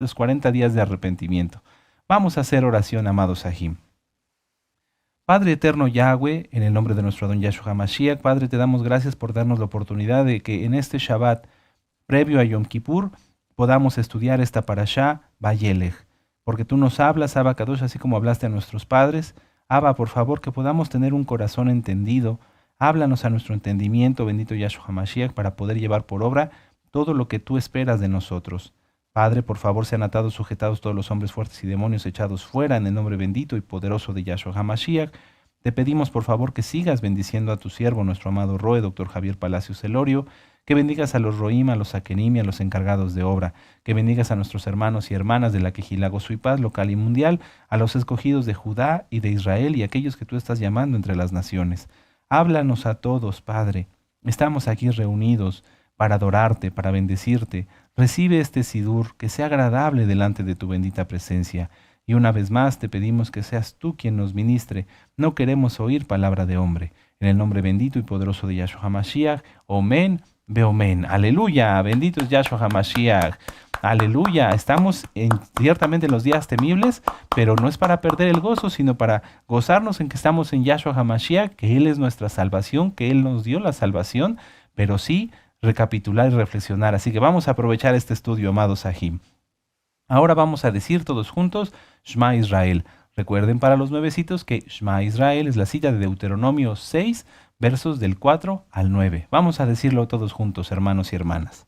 los 40 días de arrepentimiento. Vamos a hacer oración, amados Sahim. Padre eterno Yahweh, en el nombre de nuestro Adón Yahshua HaMashiach, Padre, te damos gracias por darnos la oportunidad de que en este Shabbat, previo a Yom Kippur, podamos estudiar esta parashá, Vayelech, porque tú nos hablas, Abba Kadosh, así como hablaste a nuestros padres. Abba, por favor, que podamos tener un corazón entendido. Háblanos a nuestro entendimiento, bendito Yahshua HaMashiach, para poder llevar por obra todo lo que tú esperas de nosotros. Padre, por favor, sean atados, sujetados todos los hombres fuertes y demonios echados fuera en el nombre bendito y poderoso de Yahshua HaMashiach. Te pedimos, por favor, que sigas bendiciendo a tu siervo, nuestro amado Roe, doctor Javier Palacios Elorio, que bendigas a los Roim, a los Akenim y a los encargados de obra, que bendigas a nuestros hermanos y hermanas de la Quejilá Gozo y Paz local y mundial, a los escogidos de Judá y de Israel y aquellos que tú estás llamando entre las naciones. Háblanos a todos, Padre. Estamos aquí reunidos para adorarte, para bendecirte. Recibe este sidur, que sea agradable delante de tu bendita presencia. Y una vez más te pedimos que seas tú quien nos ministre. No queremos oír palabra de hombre. En el nombre bendito y poderoso de Yahshua HaMashiach. Omen, beomen. Aleluya. Bendito es Yahshua HaMashiach. Aleluya. Estamos ciertamente en los días temibles, pero no es para perder el gozo, sino para gozarnos en que estamos en Yahshua HaMashiach, que Él es nuestra salvación, que Él nos dio la salvación, pero sí recapitular y reflexionar. Así que vamos a aprovechar este estudio, amados Sahim. Ahora vamos a decir todos juntos Shema Israel. Recuerden para los nuevecitos que Shema Israel es la cita de Deuteronomio 6, versos del 4 al 9. Vamos a decirlo todos juntos, hermanos y hermanas.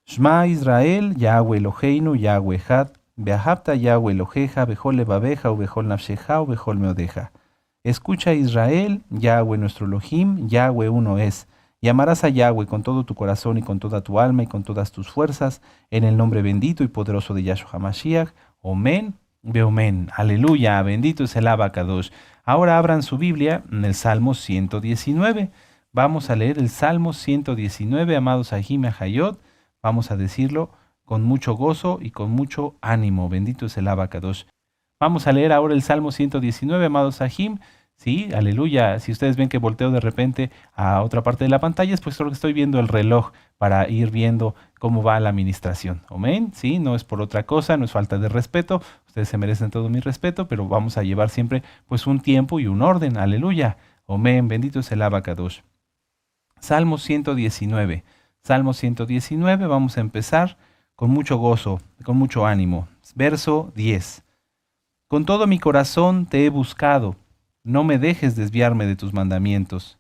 Shema Israel, Yahweh Eloheinu, Yahweh Echad, Beahabta Yahweh Eloheja, Bechol levabeja, ubechol nafsheja, ubechol meodeja. Escucha Israel, Yahweh nuestro Elohim, Yahweh uno es. Y amarás a Yahweh con todo tu corazón y con toda tu alma y con todas tus fuerzas, en el nombre bendito y poderoso de Yahshua HaMashiach. Omen, beomen. Aleluya, bendito es el Abba Kadosh. Ahora abran su Biblia en el Salmo 119. Vamos a leer el Salmo 119, amados Sahim Hayot. Vamos a decirlo con mucho gozo y con mucho ánimo. Bendito es el Abba Kadosh. Vamos a leer ahora el Salmo 119, amados Sahim. Sí, aleluya. Si ustedes ven que volteo de repente a otra parte de la pantalla, es pues solo que estoy viendo el reloj para ir viendo cómo va la administración. Amén. Sí, no es por otra cosa, no es falta de respeto. Ustedes se merecen todo mi respeto, pero vamos a llevar siempre pues un tiempo y un orden. Aleluya. Amén. Bendito es el Abba Kadosh. Salmo 119. Salmo 119, vamos a empezar con mucho gozo, con mucho ánimo. Verso 10. Con todo mi corazón te he buscado. No me dejes desviarme de tus mandamientos.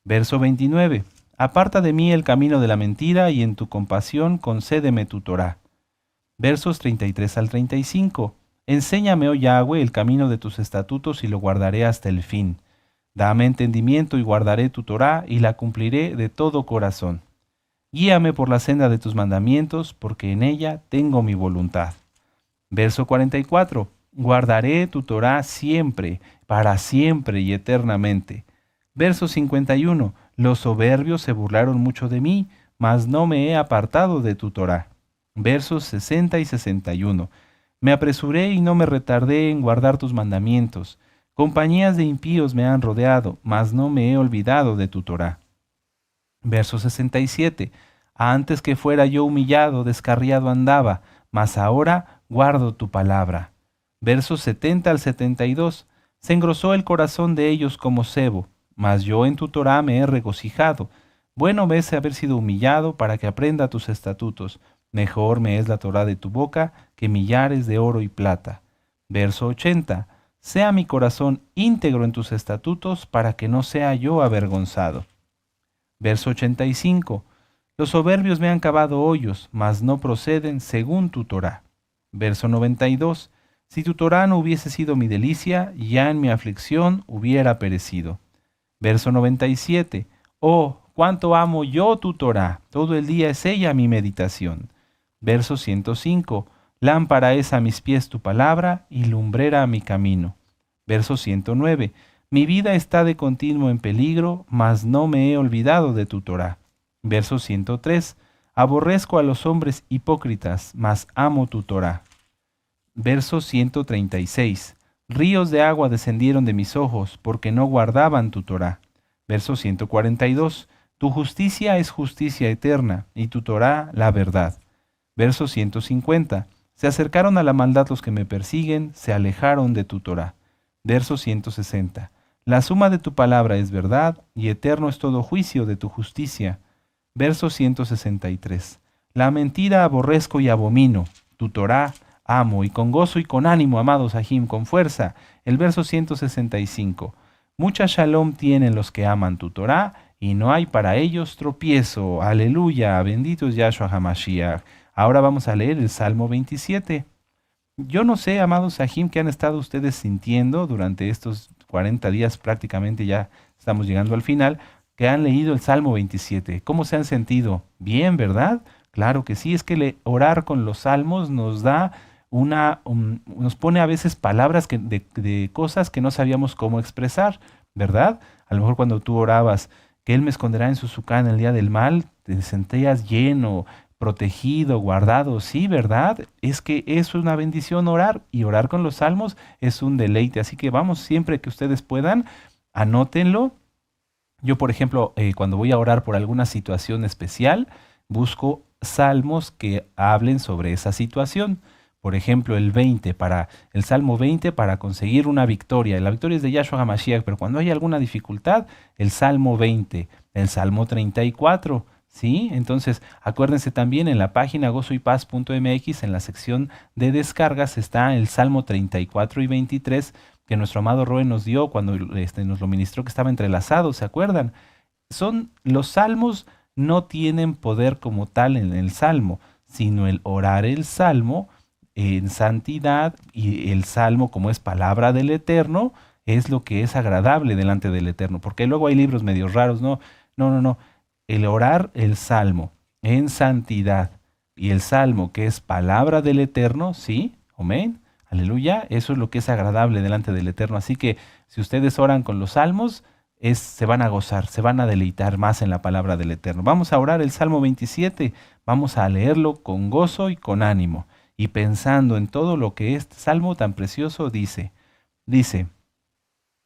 Verso 29. Aparta de mí el camino de la mentira y en tu compasión concédeme tu Torá. Versos 33 al 35. Enséñame, oh Yahweh, el camino de tus estatutos y lo guardaré hasta el fin. Dame entendimiento y guardaré tu Torá y la cumpliré de todo corazón. Guíame por la senda de tus mandamientos, porque en ella tengo mi voluntad. Verso 44. Guardaré tu Torá siempre, para siempre y eternamente. Verso 51. Los soberbios se burlaron mucho de mí, mas no me he apartado de tu Torá. Versos 60 y 61. Me apresuré y no me retardé en guardar tus mandamientos. Compañías de impíos me han rodeado, mas no me he olvidado de tu Torá. Verso 67. Antes que fuera yo humillado, descarriado andaba, mas ahora guardo tu palabra. Versos 70 al 72. Se engrosó el corazón de ellos como sebo, mas yo en tu Torá me he regocijado. Bueno me es haber sido humillado para que aprenda tus estatutos. Mejor me es la Torá de tu boca que millares de oro y plata. Verso 80. Sea mi corazón íntegro en tus estatutos para que no sea yo avergonzado. Verso 85. Los soberbios me han cavado hoyos, mas no proceden según tu Torá. Verso 92. Si tu Torá no hubiese sido mi delicia, ya en mi aflicción hubiera perecido. Verso 97. Oh, cuánto amo yo tu Torá, todo el día es ella mi meditación. Verso 105. Lámpara es a mis pies tu palabra y lumbrera a mi camino. Verso 109. Mi vida está de continuo en peligro, mas no me he olvidado de tu Torá. Verso 103. Aborrezco a los hombres hipócritas, mas amo tu Torá. Verso 136. Ríos de agua descendieron de mis ojos, porque no guardaban tu Torá. Verso 142. Tu justicia es justicia eterna, y tu Torá la verdad. Verso 150. Se acercaron a la maldad los que me persiguen, se alejaron de tu Torá. Verso 160. La suma de tu palabra es verdad, y eterno es todo juicio de tu justicia. Verso 163. La mentira aborrezco y abomino, tu Torá amo, y con gozo y con ánimo, amados Sahim, con fuerza. El verso 165. Mucha shalom tienen los que aman tu Torá, y no hay para ellos tropiezo. Aleluya, bendito es Yahshua HaMashiach. Ahora vamos a leer el Salmo 27. Yo no sé, amados Sahim, qué han estado ustedes sintiendo durante estos 40 días, prácticamente ya estamos llegando al final, que han leído el Salmo 27. ¿Cómo se han sentido? Bien, ¿verdad? Claro que sí, es que orar con los salmos nos da nos pone a veces palabras de cosas que no sabíamos cómo expresar, ¿verdad? A lo mejor cuando tú orabas, que Él me esconderá en su sucá en el día del mal, te sentías lleno, protegido, guardado, sí, ¿verdad? Es que es una bendición orar, y orar con los salmos es un deleite. Así que vamos, siempre que ustedes puedan, anótenlo. Yo, por ejemplo, cuando voy a orar por alguna situación especial, busco salmos que hablen sobre esa situación. Por ejemplo, el Salmo 20 para conseguir una victoria. La victoria es de Yahshua HaMashiach, pero cuando hay alguna dificultad, el Salmo 20, el Salmo 34, ¿sí? Entonces, acuérdense también en la página gozoypaz.mx, en la sección de descargas, está el Salmo 34 y 23, que nuestro amado Roe nos dio cuando nos lo ministró, que estaba entrelazado, ¿se acuerdan? Los salmos no tienen poder como tal en el salmo, sino el orar el salmo en santidad, y el salmo, como es palabra del Eterno, es lo que es agradable delante del Eterno, porque luego hay libros medio raros, no, no, no, no. El orar el salmo en santidad y el salmo que es palabra del Eterno, sí, amén, aleluya, eso es lo que es agradable delante del Eterno. Así que si ustedes oran con los salmos, se van a gozar, se van a deleitar más en la palabra del Eterno. Vamos a orar el Salmo 27, vamos a leerlo con gozo y con ánimo, y pensando en todo lo que este salmo tan precioso dice. Dice,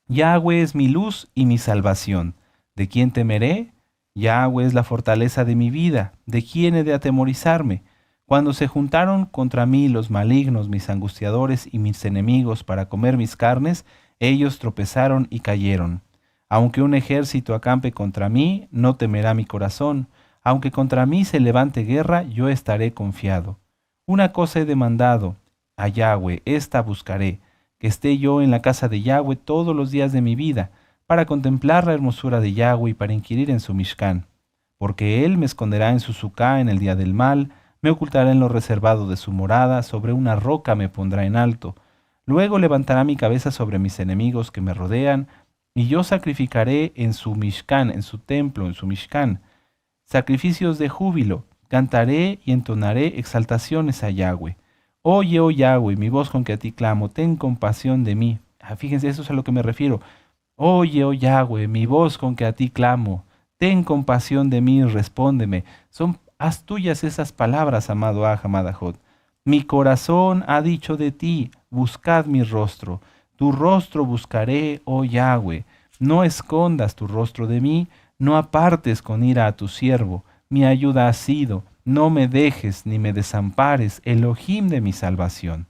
Yahweh es mi luz y mi salvación. ¿De quién temeré? Yahweh es la fortaleza de mi vida. ¿De quién he de atemorizarme? Cuando se juntaron contra mí los malignos, mis angustiadores y mis enemigos para comer mis carnes, ellos tropezaron y cayeron. Aunque un ejército acampe contra mí, no temerá mi corazón. Aunque contra mí se levante guerra, yo estaré confiado. Una cosa he demandado a Yahweh, esta buscaré, que esté yo en la casa de Yahweh todos los días de mi vida, para contemplar la hermosura de Yahweh y para inquirir en su Mishkan. Porque Él me esconderá en su sucá en el día del mal, me ocultará en lo reservado de su morada, sobre una roca me pondrá en alto. Luego levantará mi cabeza sobre mis enemigos que me rodean, y yo sacrificaré en su Mishkan, en su templo, en su Mishkan, sacrificios de júbilo. Cantaré y entonaré exaltaciones a Yahweh. Oye, oh Yahweh, mi voz con que a ti clamo, ten compasión de mí. Fíjense, eso es a lo que me refiero. Oye, oh Yahweh, mi voz con que a ti clamo, ten compasión de mí, respóndeme. Haz tuyas esas palabras, amado Ahamadahot. Mi corazón ha dicho de ti, buscad mi rostro. Tu rostro buscaré, oh Yahweh. No escondas tu rostro de mí, no apartes con ira a tu siervo. Mi ayuda has sido, no me dejes ni me desampares, Elohim de mi salvación.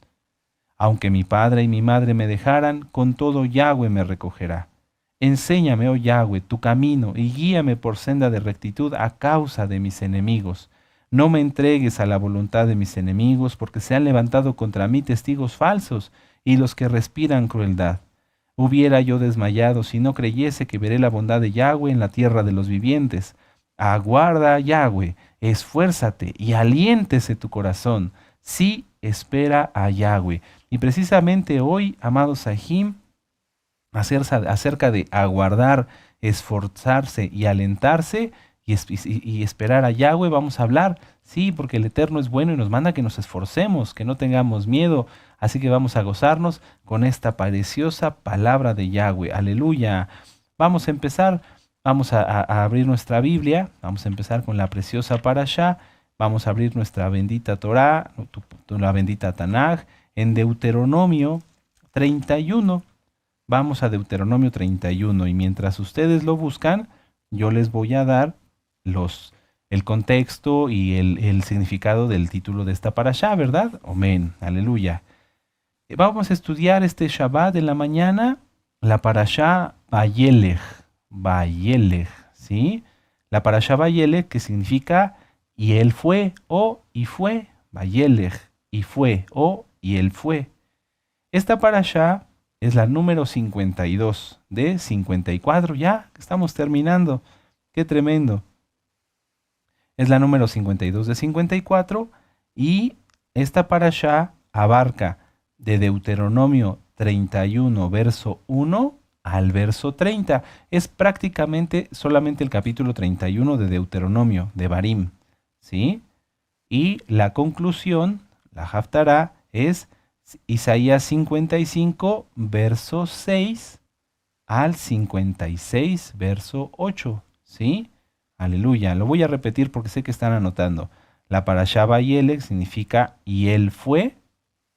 Aunque mi padre y mi madre me dejaran, con todo Yahweh me recogerá. Enséñame, oh Yahweh, tu camino y guíame por senda de rectitud a causa de mis enemigos. No me entregues a la voluntad de mis enemigos, porque se han levantado contra mí testigos falsos y los que respiran crueldad. Hubiera yo desmayado si no creyese que veré la bondad de Yahweh en la tierra de los vivientes. Aguarda, Yahweh, esfuérzate y aliéntese tu corazón. Sí, espera a Yahweh. Y precisamente hoy, amados Sahim, acerca de aguardar, esforzarse y alentarse y esperar a Yahweh, vamos a hablar. Sí, porque el Eterno es bueno y nos manda que nos esforcemos, que no tengamos miedo. Así que vamos a gozarnos con esta preciosa palabra de Yahweh. Aleluya. Vamos a empezar. Vamos a abrir nuestra Biblia, vamos a empezar con la preciosa Parashá, vamos a abrir nuestra bendita Torá, la bendita Tanaj, en Deuteronomio 31. Vamos a Deuteronomio 31 y mientras ustedes lo buscan, yo les voy a dar el contexto y el significado del título de esta parashá, ¿verdad? Amén, aleluya. Vamos a estudiar este Shabbat en la mañana, la parashá Vayelech, ¿sí? La parashá Vayelech, que significa y él fue, o y fue, Vayelech, y fue, o y él fue. Esta parashá es la número 52 de 54, ya estamos terminando, qué tremendo. Es la número 52 de 54 y esta parashá abarca de Deuteronomio 31, verso 1 al verso 30. Es prácticamente solamente el capítulo 31 de Deuteronomio, de Barim, ¿sí? Y la conclusión, la Haftará, es Isaías 55, verso 6 al 56, verso 8, ¿sí? Aleluya. Lo voy a repetir porque sé que están anotando. La parashá Vayelech significa y él fue,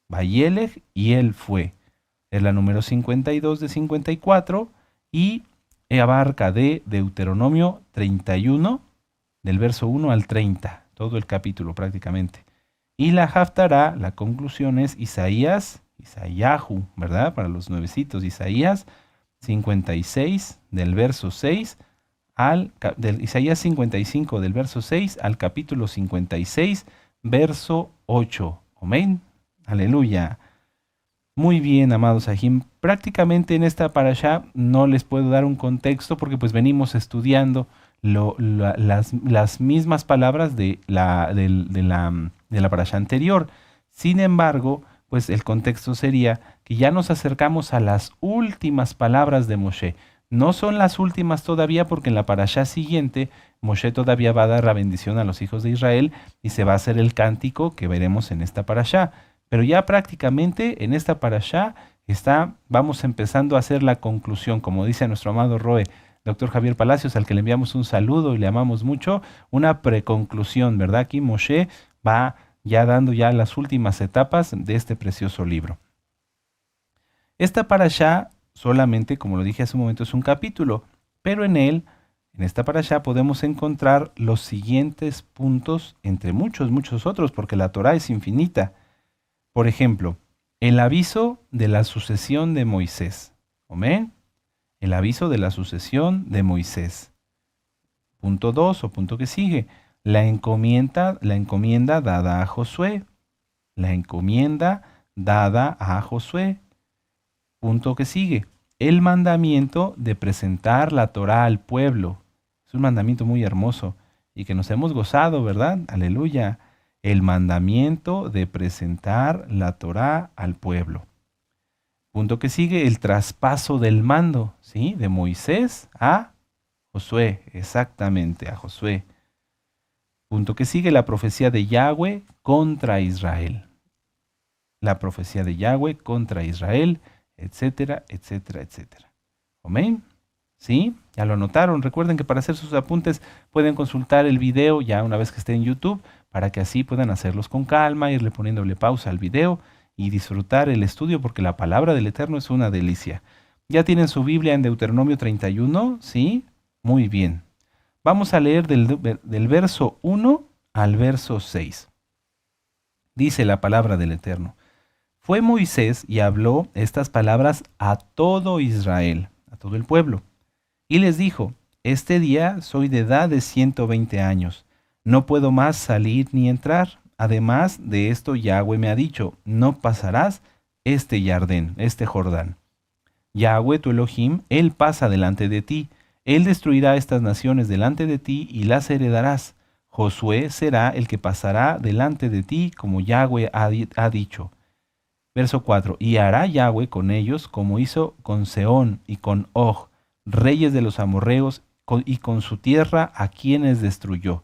Vayelech y él fue. Es la número 52 de 54 y abarca de Deuteronomio 31, del verso 1 al 30, todo el capítulo prácticamente. Y la Haftará, la conclusión es Isayahu, ¿verdad? Para los nuevecitos, Isaías 56, del verso 6 del Isaías 55, del verso 6 al capítulo 56, verso 8. Amén. Aleluya. Muy bien, amados Sahim. Prácticamente en esta parashá no les puedo dar un contexto porque pues venimos estudiando las mismas palabras de la parashá anterior. Sin embargo, pues el contexto sería que ya nos acercamos a las últimas palabras de Moshe. No son las últimas todavía porque en la parashá siguiente Moshe todavía va a dar la bendición a los hijos de Israel y se va a hacer el cántico que veremos en esta parashá. Pero ya prácticamente en esta parashá vamos empezando a hacer la conclusión, como dice nuestro amado Roe, doctor Javier Palacios, al que le enviamos un saludo y le amamos mucho, una preconclusión, ¿verdad? Aquí Moshe va ya dando ya las últimas etapas de este precioso libro. Esta parashá solamente, como lo dije hace un momento, es un capítulo, pero en él, en esta parashá, podemos encontrar los siguientes puntos, entre muchos, muchos otros, porque la Torá es infinita. Por ejemplo, el aviso de la sucesión de Moisés. ¿Amén? El aviso de la sucesión de Moisés. Punto 2 o punto que sigue. La encomienda dada a Josué. La encomienda dada a Josué. Punto que sigue. El mandamiento de presentar la Torá al pueblo. Es un mandamiento muy hermoso y que nos hemos gozado, ¿verdad? Aleluya. El mandamiento de presentar la Torá al pueblo. Punto que sigue, el traspaso del mando, ¿sí? De Moisés a Josué, exactamente, a Josué. Punto que sigue, la profecía de Yahweh contra Israel. La profecía de Yahweh contra Israel, etcétera, etcétera, etcétera. ¿Amén? ¿Sí? Ya lo anotaron. Recuerden que para hacer sus apuntes pueden consultar el video ya una vez que esté en YouTube, para que así puedan hacerlos con calma, irle poniéndole pausa al video y disfrutar el estudio, porque la palabra del Eterno es una delicia. ¿Ya tienen su Biblia en Deuteronomio 31? ¿Sí? Muy bien. Vamos a leer del verso 1 al verso 6. Dice la palabra del Eterno. Fue Moisés y habló estas palabras a todo Israel, a todo el pueblo. Y les dijo, este día soy de edad de 120 años. No puedo más salir ni entrar. Además de esto, Yahweh me ha dicho, no pasarás este Jardín, este Jordán. Yahweh tu Elohim, Él pasa delante de ti. Él destruirá estas naciones delante de ti y las heredarás. Josué será el que pasará delante de ti, como Yahweh ha dicho. Verso 4. Y hará Yahweh con ellos como hizo con Sehón y con Og, reyes de los amorreos, y con su tierra a quienes destruyó.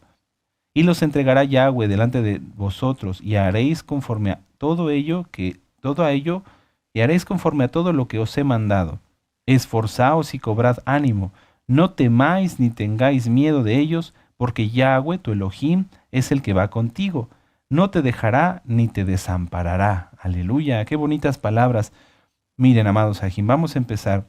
Y los entregará Yahweh delante de vosotros, y haréis conforme a todo ello, y haréis conforme a todo lo que os he mandado. Esforzaos y cobrad ánimo, no temáis ni tengáis miedo de ellos, porque Yahweh tu Elohim es el que va contigo. No te dejará ni te desamparará. Aleluya, qué bonitas palabras. Miren, amados Sahim, vamos a empezar.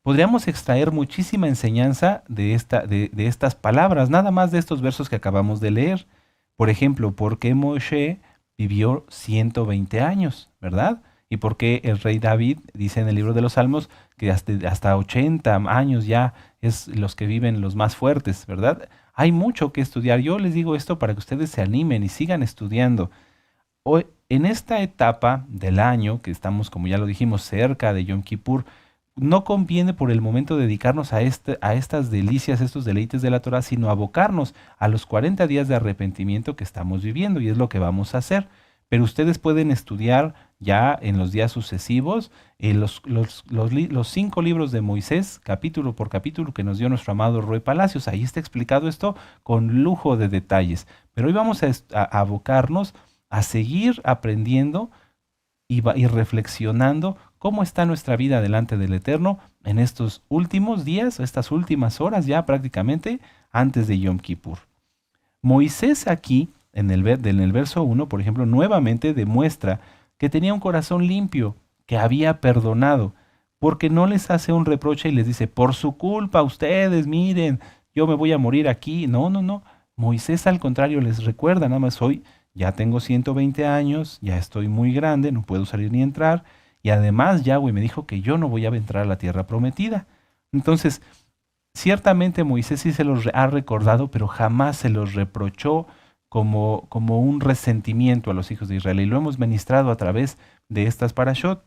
Podríamos extraer muchísima enseñanza de estas palabras, nada más de estos versos que acabamos de leer. Por ejemplo, ¿por qué Moshe vivió 120 años, verdad? Y por qué el rey David dice en el libro de los Salmos que hasta 80 años ya es los que viven los más fuertes, ¿verdad? Hay mucho que estudiar. Yo les digo esto para que ustedes se animen y sigan estudiando. Hoy, en esta etapa del año, que estamos, como ya lo dijimos, cerca de Yom Kippur, no conviene por el momento dedicarnos a estas delicias, estos deleites de la Torah, sino abocarnos a los 40 días de arrepentimiento que estamos viviendo, y es lo que vamos a hacer. Pero ustedes pueden estudiar ya en los días sucesivos los 5 libros de Moisés, capítulo por capítulo, que nos dio nuestro amado Roy Palacios. Ahí está explicado esto con lujo de detalles. Pero hoy vamos a abocarnos a seguir aprendiendo y reflexionando cómo está nuestra vida delante del Eterno en estos últimos días, estas últimas horas ya prácticamente antes de Yom Kippur. Moisés aquí, en el verso 1, por ejemplo, nuevamente demuestra que tenía un corazón limpio, que había perdonado, porque no les hace un reproche y les dice, por su culpa ustedes, miren, yo me voy a morir aquí. No, no, no. Moisés al contrario les recuerda, nada más hoy ya tengo 120 años, ya estoy muy grande, no puedo salir ni entrar, y además Yahweh me dijo que yo no voy a entrar a la tierra prometida. Entonces, ciertamente Moisés sí se los ha recordado, pero jamás se los reprochó como un resentimiento a los hijos de Israel. Y lo hemos ministrado a través de estas parashot.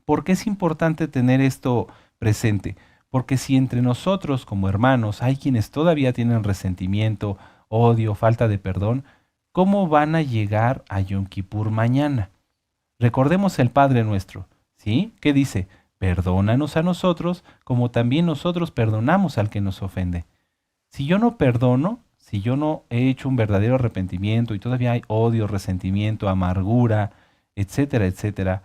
¿Por qué es importante tener esto presente? Porque si entre nosotros como hermanos hay quienes todavía tienen resentimiento, odio, falta de perdón, ¿cómo van a llegar a Yom Kippur mañana? Recordemos el Padre nuestro, ¿sí? ¿Qué dice? Perdónanos a nosotros como también nosotros perdonamos al que nos ofende. Si yo no perdono, si yo no he hecho un verdadero arrepentimiento y todavía hay odio, resentimiento, amargura, etcétera, etcétera,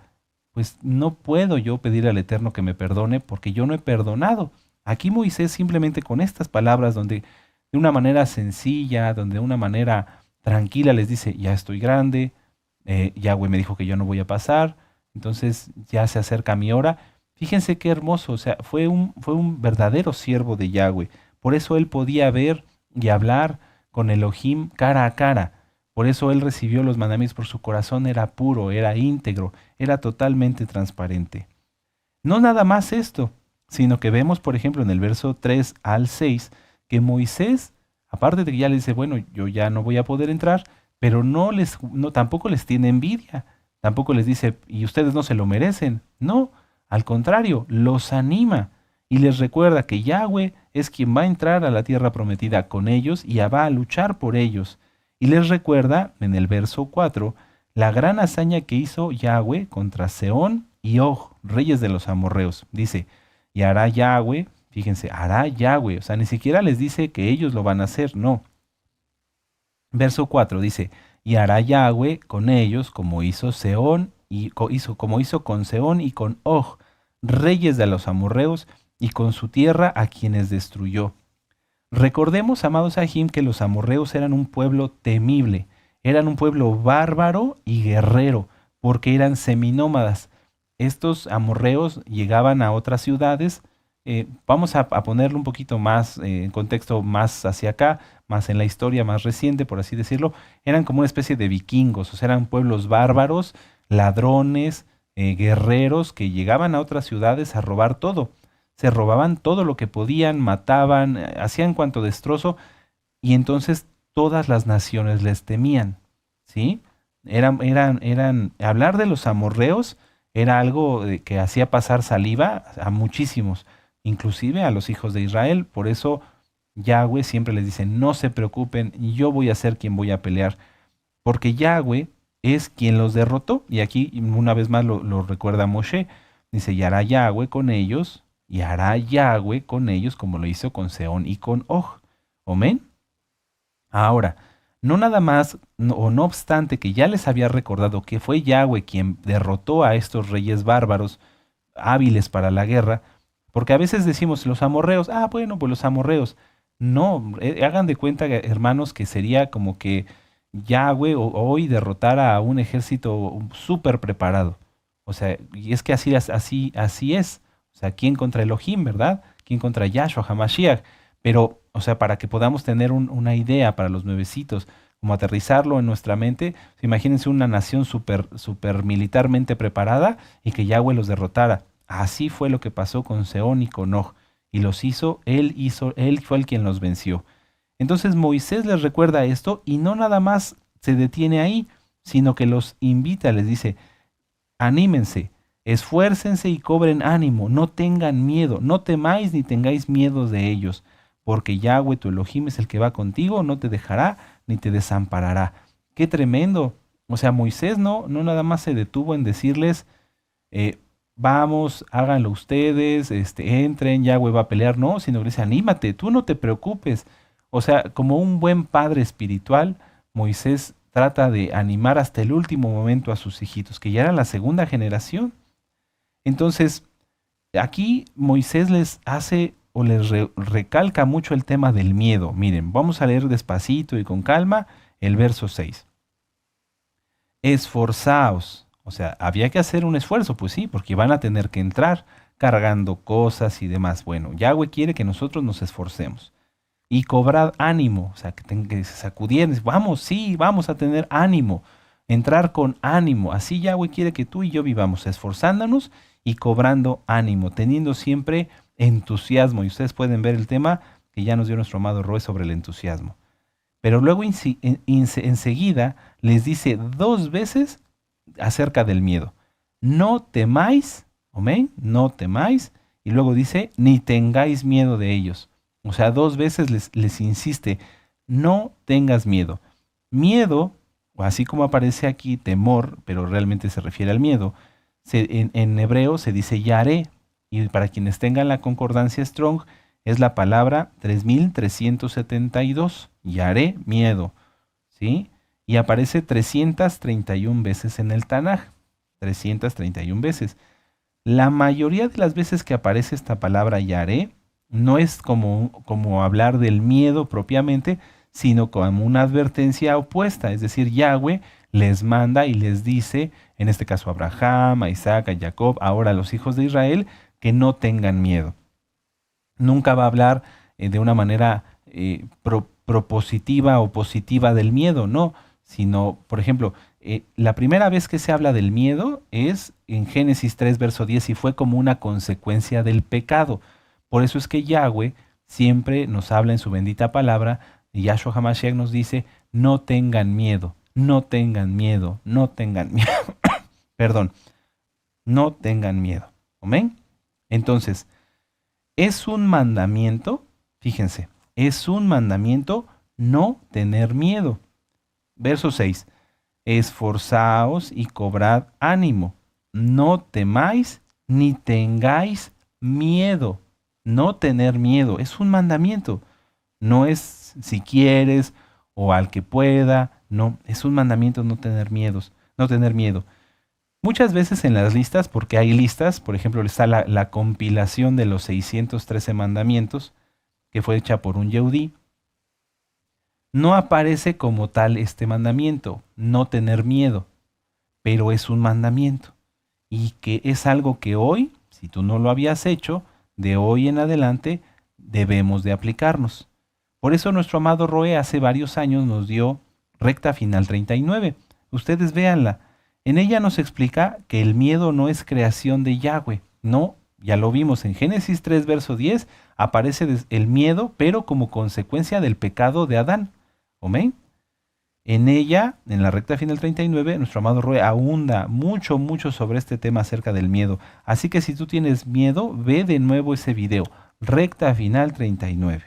pues no puedo yo pedir al Eterno que me perdone porque yo no he perdonado. Aquí Moisés simplemente con estas palabras, donde de una manera sencilla, donde de una manera tranquila les dice, ya estoy grande, Yahweh me dijo que yo no voy a pasar, entonces ya se acerca mi hora. Fíjense qué hermoso, o sea, fue un verdadero siervo de Yahweh. Por eso él podía ver y hablar con Elohim cara a cara. Por eso él recibió los mandamientos, por su corazón era puro, era íntegro, era totalmente transparente. No nada más esto, sino que vemos, por ejemplo, en el verso 3 al 6, que Moisés, aparte de que ya le dice, bueno, yo ya no voy a poder entrar, pero tampoco les tiene envidia, tampoco les dice, y ustedes no se lo merecen. No, al contrario, los anima y les recuerda que Yahweh es quien va a entrar a la tierra prometida con ellos y va a luchar por ellos. Y les recuerda, en el verso 4, la gran hazaña que hizo Yahweh contra Seón y Og, reyes de los amorreos. Dice, y hará Yahweh, fíjense, hará Yahweh, o sea, ni siquiera les dice que ellos lo van a hacer, no. Verso 4 dice, y hará Yahweh con ellos como hizo Seón como hizo con Seón y con Og, reyes de los amorreos, y con su tierra a quienes destruyó. Recordemos, amados Ahim, que los amorreos eran un pueblo temible, eran un pueblo bárbaro y guerrero, porque eran seminómadas. Estos amorreos llegaban a otras ciudades, vamos a ponerlo un poquito más en contexto más hacia acá, más en la historia más reciente, por así decirlo, eran como una especie de vikingos, o sea, eran pueblos bárbaros, ladrones, guerreros que llegaban a otras ciudades a robar todo. Se robaban todo lo que podían, mataban, hacían cuanto destrozo, y entonces todas las naciones les temían, ¿sí? Hablar de los amorreos era algo que hacía pasar saliva a muchísimos, inclusive a los hijos de Israel. Por eso Yahweh siempre les dice, no se preocupen, yo voy a ser quien voy a pelear, porque Yahweh es quien los derrotó. Y aquí una vez más lo recuerda Moshe, dice, y hará Yahweh con ellos, y hará Yahweh con ellos como lo hizo con Seón y con Og. Amén. Ahora, no nada más, o no obstante que ya les había recordado que fue Yahweh quien derrotó a estos reyes bárbaros hábiles para la guerra, porque a veces decimos los amorreos, bueno, pues los amorreos. No, hagan de cuenta, hermanos, que sería como que Yahweh hoy derrotara a un ejército súper preparado. O sea, y es que así es. O O sea, ¿quién contra Elohim, verdad? ¿Quién contra Yahshua HaMashiach? Pero, o sea, para que podamos tener una idea para los nuevecitos, como aterrizarlo en nuestra mente, imagínense una nación super militarmente preparada y que Yahweh los derrotara. Así fue lo que pasó con Seón y con Og. Y él fue el quien los venció. Entonces Moisés les recuerda esto y no nada más se detiene ahí, sino que los invita, les dice, anímense, esfuércense y cobren ánimo, no tengan miedo, no temáis ni tengáis miedo de ellos, porque Yahweh tu Elohim es el que va contigo, no te dejará ni te desamparará. Qué tremendo. O sea, Moisés no nada más se detuvo en decirles, vamos, háganlo ustedes, entren, Yahweh va a pelear, no, sino que dice, anímate, tú no te preocupes. O sea, como un buen padre espiritual, Moisés trata de animar hasta el último momento a sus hijitos, que ya eran la segunda generación. Entonces, aquí Moisés les hace o les recalca mucho el tema del miedo. Miren, vamos a leer despacito y con calma el verso 6. Esforzaos. O sea, había que hacer un esfuerzo, pues sí, porque van a tener que entrar cargando cosas y demás. Bueno, Yahweh quiere que nosotros nos esforcemos. Y cobrad ánimo, o sea, que se sacudieran, vamos, sí, vamos a tener ánimo, entrar con ánimo. Así Yahweh quiere que tú y yo vivamos, esforzándonos y cobrando ánimo, teniendo siempre entusiasmo. Y ustedes pueden ver el tema que ya nos dio nuestro amado Roe sobre el entusiasmo. Pero luego enseguida les dice 2 veces acerca del miedo. No temáis, amén, no temáis. Y luego dice, ni tengáis miedo de ellos. O sea, 2 veces les insiste, no tengas miedo. Miedo, o así como aparece aquí temor, pero realmente se refiere al miedo, en hebreo se dice yaré, y para quienes tengan la concordancia Strong, es la palabra 3372, yaré, miedo, ¿sí? Y aparece 331 veces en el Tanaj, 331 veces. La mayoría de las veces que aparece esta palabra yaré, no es como hablar del miedo propiamente, sino como una advertencia opuesta. Es decir, Yahweh les manda y les dice, en este caso a Abraham, a Isaac, a Jacob, ahora a los hijos de Israel, que no tengan miedo. Nunca va a hablar de una manera propositiva o positiva del miedo, no, sino, por ejemplo, la primera vez que se habla del miedo es en Génesis 3, verso 10, y fue como una consecuencia del pecado. Por eso es que Yahweh siempre nos habla en su bendita palabra, y Yahshua HaMashiach nos dice, no tengan miedo, no tengan miedo, no tengan miedo. Perdón, no tengan miedo. ¿Amén? Entonces, es un mandamiento, fíjense, es un mandamiento no tener miedo. Verso 6, esforzaos y cobrad ánimo, no temáis ni tengáis miedo. No tener miedo, es un mandamiento. No es si quieres o al que pueda, no, es un mandamiento no tener miedos, no tener miedo. Muchas veces en las listas, porque hay listas, por ejemplo, está la compilación de los 613 mandamientos, que fue hecha por un Yehudí, no aparece como tal este mandamiento, no tener miedo, pero es un mandamiento. Y que es algo que hoy, si tú no lo habías hecho, de hoy en adelante debemos de aplicarnos. Por eso nuestro amado Roe hace varios años nos dio Recta Final 39. Ustedes véanla. En ella nos explica que el miedo no es creación de Yahweh. No, ya lo vimos en Génesis 3, verso 10, aparece el miedo, pero como consecuencia del pecado de Adán. ¿Amén? En ella, en la Recta Final 39, nuestro amado Roe ahonda mucho sobre este tema acerca del miedo. Así que si tú tienes miedo, ve de nuevo ese video, Recta Final 39.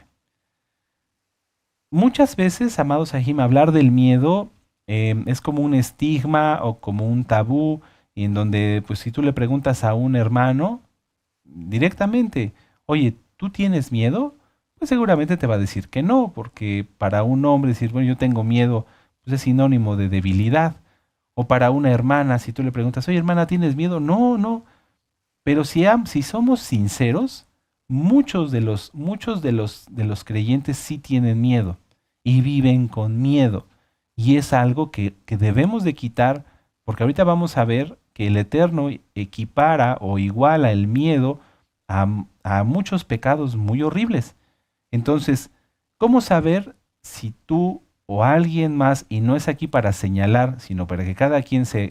Muchas veces, amados Sahim, hablar del miedo es como un estigma o como un tabú, y en donde, pues si tú le preguntas a un hermano directamente, oye, ¿tú tienes miedo? Pues seguramente te va a decir que no, porque para un hombre decir, bueno, yo tengo miedo, pues es sinónimo de debilidad. O para una hermana, si tú le preguntas, oye hermana, ¿tienes miedo? No, no. Pero si somos sinceros, muchos de los creyentes sí tienen miedo y viven con miedo. Y es algo que debemos de quitar, porque ahorita vamos a ver que el Eterno equipara o iguala el miedo a muchos pecados muy horribles. Entonces, ¿cómo saber si tú o alguien más, y no es aquí para señalar, sino para que cada quien se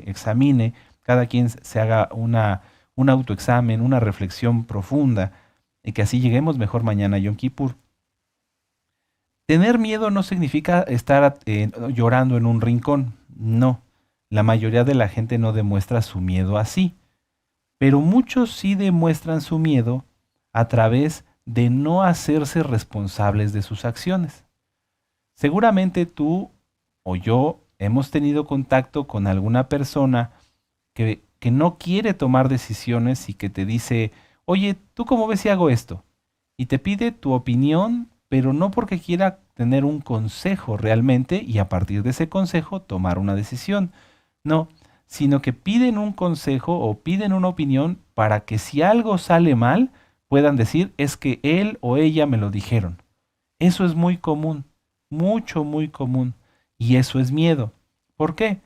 examine, cada quien se haga un autoexamen, una reflexión profunda, y que así lleguemos mejor mañana a Yom Kippur? Tener miedo no significa estar llorando en un rincón, no. La mayoría de la gente no demuestra su miedo así, pero muchos sí demuestran su miedo a través de no hacerse responsables de sus acciones. Seguramente tú o yo hemos tenido contacto con alguna persona que no quiere tomar decisiones y que te dice, oye, ¿tú cómo ves si hago esto? Y te pide tu opinión, pero no porque quiera tener un consejo realmente y a partir de ese consejo tomar una decisión. No, sino que piden un consejo o piden una opinión para que si algo sale mal, puedan decir, es que él o ella me lo dijeron. Eso es muy común, mucho, muy común. Y eso es miedo. ¿Por qué?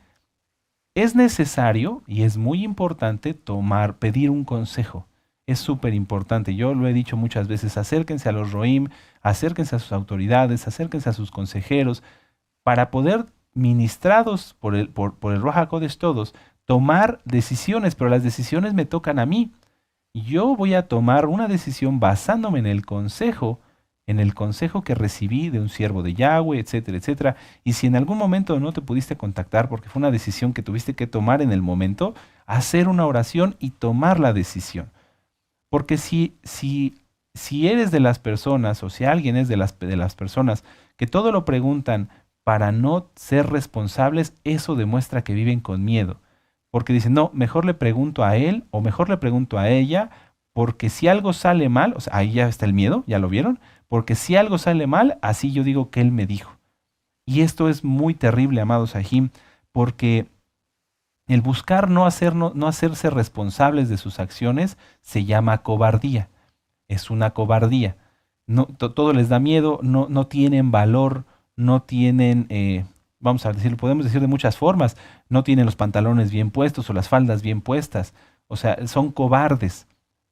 Es necesario y es muy importante pedir un consejo. Es súper importante. Yo lo he dicho muchas veces, acérquense a los Roim, acérquense a sus autoridades, acérquense a sus consejeros, para poder, ministrados por el Ruach HaKodesh todos, tomar decisiones, pero las decisiones me tocan a mí. Yo voy a tomar una decisión basándome en el consejo que recibí de un siervo de Yahweh, etcétera, etcétera. Y si en algún momento no te pudiste contactar porque fue una decisión que tuviste que tomar en el momento, hacer una oración y tomar la decisión. Porque si eres de las personas o si alguien es de las personas que todo lo preguntan para no ser responsables, eso demuestra que viven con miedo. Porque dicen, no, mejor le pregunto a él o mejor le pregunto a ella, porque si algo sale mal, o sea, ahí ya está el miedo, ¿ya lo vieron? Porque si algo sale mal, así yo digo que él me dijo. Y esto es muy terrible, amados Sahim, porque el buscar no hacerse responsables de sus acciones se llama cobardía. Es una cobardía. No, todo les da miedo, no tienen valor, no tienen, vamos a decirlo, podemos decir de muchas formas, no tienen los pantalones bien puestos o las faldas bien puestas. O sea, son cobardes.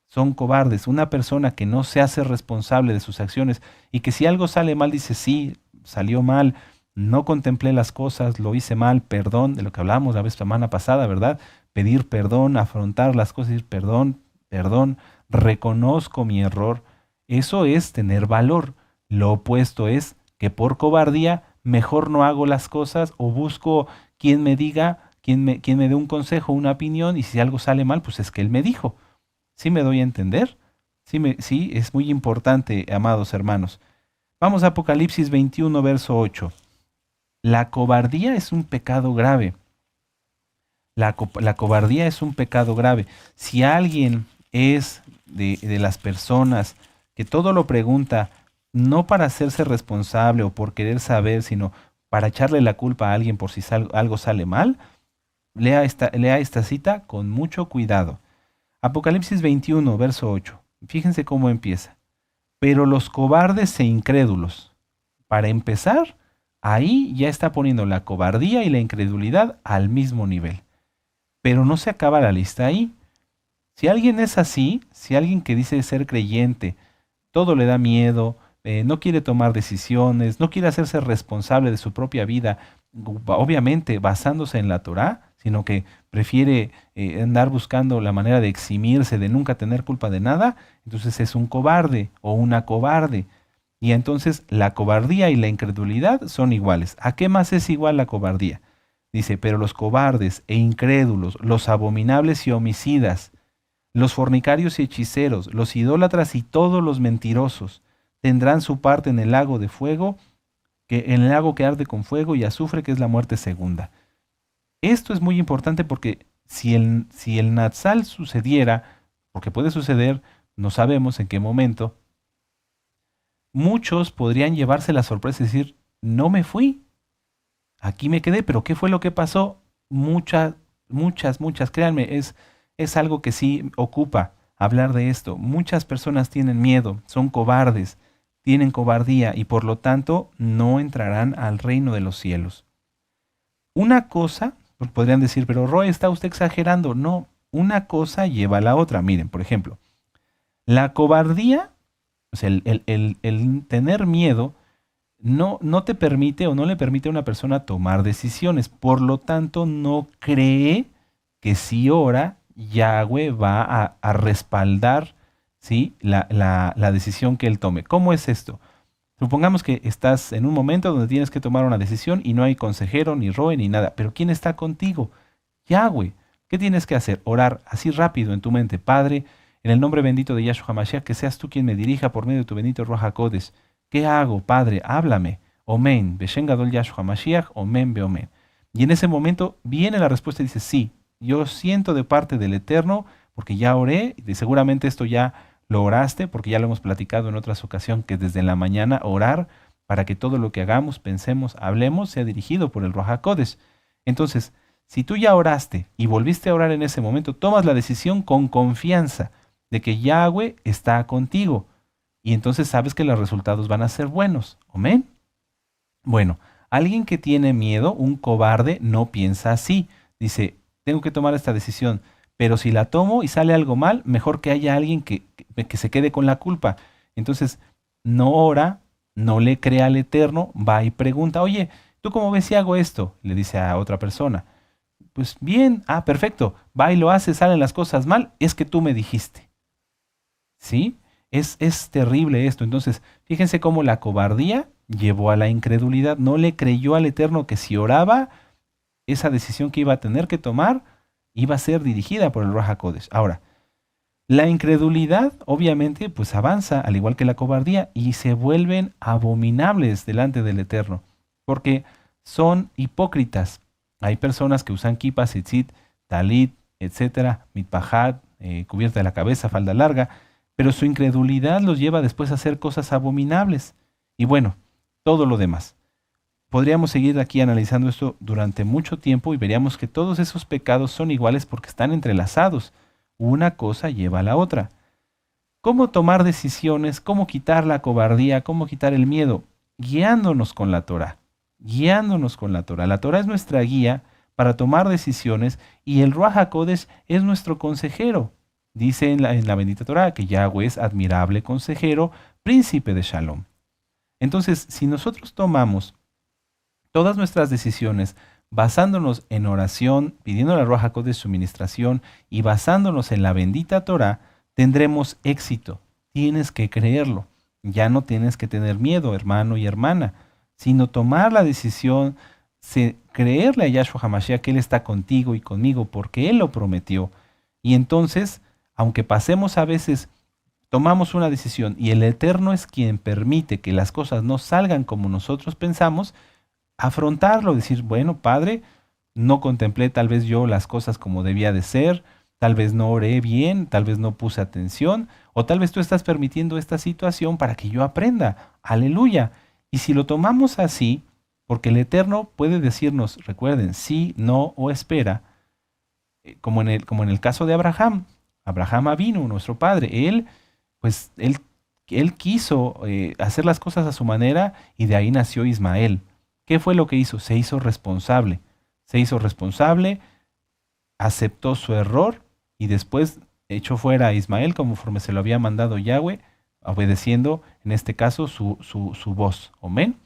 Son cobardes. Una persona que no se hace responsable de sus acciones y que si algo sale mal dice, sí, salió mal, no contemplé las cosas, lo hice mal, perdón, de lo que hablamos la semana pasada, ¿verdad? Pedir perdón, afrontar las cosas y decir, perdón, perdón, reconozco mi error. Eso es tener valor. Lo opuesto es que por cobardía mejor no hago las cosas o busco quien me diga, quien me dé un consejo, una opinión, y si algo sale mal, pues es que él me dijo. ¿Sí me doy a entender? Sí, es muy importante, amados hermanos. Vamos a Apocalipsis 21, verso 8. La cobardía es un pecado grave. La cobardía es un pecado grave. Si alguien es de las personas que todo lo pregunta, no para hacerse responsable o por querer saber, sino para echarle la culpa a alguien por si algo sale mal, lea esta cita con mucho cuidado. Apocalipsis 21, verso 8. Fíjense cómo empieza. Pero los cobardes e incrédulos. Para empezar, ahí ya está poniendo la cobardía y la incredulidad al mismo nivel. Pero no se acaba la lista ahí. Si alguien es así, si alguien que dice ser creyente, todo le da miedo, no quiere tomar decisiones, no quiere hacerse responsable de su propia vida, obviamente basándose en la Torá, sino que prefiere andar buscando la manera de eximirse, de nunca tener culpa de nada, entonces es un cobarde o una cobarde. Y entonces la cobardía y la incredulidad son iguales. ¿A qué más es igual la cobardía? Dice, pero los cobardes e incrédulos, los abominables y homicidas, los fornicarios y hechiceros, los idólatras y todos los mentirosos, tendrán su parte en el lago de fuego, en el lago que arde con fuego y azufre, que es la muerte segunda. Esto es muy importante porque si el Natsal sucediera, porque puede suceder, no sabemos en qué momento, muchos podrían llevarse la sorpresa y decir, no me fui, aquí me quedé, pero ¿qué fue lo que pasó? Muchas, créanme, es algo que sí ocupa hablar de esto. Muchas personas tienen miedo, son cobardes, tienen cobardía y por lo tanto no entrarán al reino de los cielos. Una cosa, pues podrían decir, pero Roy, ¿está usted exagerando? No, una cosa lleva a la otra. Miren, por ejemplo, La cobardía, o sea, el tener miedo, no te permite o no le permite a una persona tomar decisiones. Por lo tanto, no cree que si ora, Yahweh va a respaldar, ¿sí? La decisión que él tome. ¿Cómo es esto? Supongamos que estás en un momento donde tienes que tomar una decisión y no hay consejero, ni roe, ni nada. Pero ¿quién está contigo? Yahweh. ¿Qué tienes que hacer? Orar así rápido en tu mente. Padre, en el nombre bendito de Yahshua HaMashiach, que seas tú quien me dirija por medio de tu bendito Ruach HaKodesh. ¿Qué hago, Padre? Háblame. Omen. Beshen Gadol Yahshua HaMashiach. Omen be omen. Y en ese momento viene la respuesta y dice, sí, yo siento de parte del Eterno, porque ya oré, y seguramente esto ya lo oraste, porque ya lo hemos platicado en otras ocasiones, que desde la mañana orar para que todo lo que hagamos, pensemos, hablemos, sea dirigido por el Ruach HaKodesh. Entonces, si tú ya oraste y volviste a orar en ese momento, tomas la decisión con confianza de que Yahweh está contigo. Y entonces sabes que los resultados van a ser buenos. ¿Amén? Bueno, alguien que tiene miedo, un cobarde, no piensa así. Dice, tengo que tomar esta decisión, pero si la tomo y sale algo mal, mejor que haya alguien que se quede con la culpa. Entonces, no ora, no le cree al Eterno, va y pregunta, oye, ¿tú cómo ves si hago esto? Le dice a otra persona. Pues bien, perfecto, va y lo hace, salen las cosas mal, es que tú me dijiste. ¿Sí? Es terrible esto. Entonces, fíjense cómo la cobardía llevó a la incredulidad. No le creyó al Eterno que si oraba, esa decisión que iba a tener que tomar iba a ser dirigida por el Ruach HaKodesh. Ahora, la incredulidad obviamente pues avanza, al igual que la cobardía, y se vuelven abominables delante del Eterno, porque son hipócritas. Hay personas que usan kippah, tzitzit, talit, etcétera, mitpajat, cubierta de la cabeza, falda larga, pero su incredulidad los lleva después a hacer cosas abominables. Y bueno, todo lo demás. Podríamos seguir aquí analizando esto durante mucho tiempo y veríamos que todos esos pecados son iguales porque están entrelazados. Una cosa lleva a la otra. ¿Cómo tomar decisiones? ¿Cómo quitar la cobardía? ¿Cómo quitar el miedo? Guiándonos con la Torah. Guiándonos con la Torah. La Torah es nuestra guía para tomar decisiones y el Ruach HaKodesh es nuestro consejero. Dice en la bendita Torah que Yahweh es admirable consejero, príncipe de Shalom. Entonces, si nosotros tomamos todas nuestras decisiones basándonos en oración, pidiendo al Ruach HaKodesh su ministración y basándonos en la bendita Torah, tendremos éxito. Tienes que creerlo. Ya no tienes que tener miedo, hermano y hermana, sino tomar la decisión, creerle a Yahshua HaMashiach que Él está contigo y conmigo porque Él lo prometió. Y entonces, aunque pasemos a veces, tomamos una decisión y el Eterno es quien permite que las cosas no salgan como nosotros pensamos, afrontarlo, decir, bueno, Padre, no contemplé tal vez yo las cosas como debía de ser, tal vez no oré bien, tal vez no puse atención, o tal vez tú estás permitiendo esta situación para que yo aprenda. Aleluya. Y si lo tomamos así, porque el Eterno puede decirnos, recuerden, sí, no o espera, como en el caso de Abraham. Abraham vino, nuestro padre, él quiso hacer las cosas a su manera y de ahí nació Ismael. ¿Qué fue lo que hizo? Se hizo responsable. Se hizo responsable, aceptó su error y después echó fuera a Ismael conforme se lo había mandado Yahweh, obedeciendo en este caso su voz. Amén.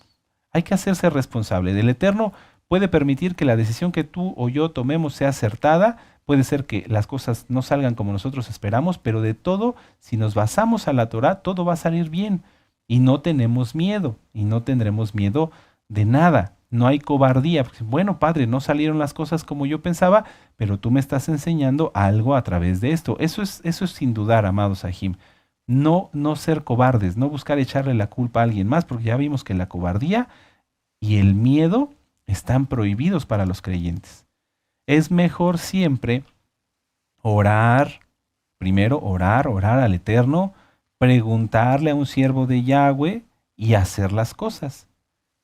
Hay que hacerse responsable. Del Eterno puede permitir que la decisión que tú o yo tomemos sea acertada. Puede ser que las cosas no salgan como nosotros esperamos, pero de todo, si nos basamos a la Torah, todo va a salir bien. Y no tenemos miedo, y no tendremos miedo de nada. No hay cobardía. Bueno, Padre, no salieron las cosas como yo pensaba, pero tú me estás enseñando algo a través de esto. Eso es sin dudar, amados Sahim. No ser cobardes, no buscar echarle la culpa a alguien más, porque ya vimos que la cobardía y el miedo están prohibidos para los creyentes. Es mejor siempre orar, primero orar al Eterno, preguntarle a un siervo de Yahweh y hacer las cosas.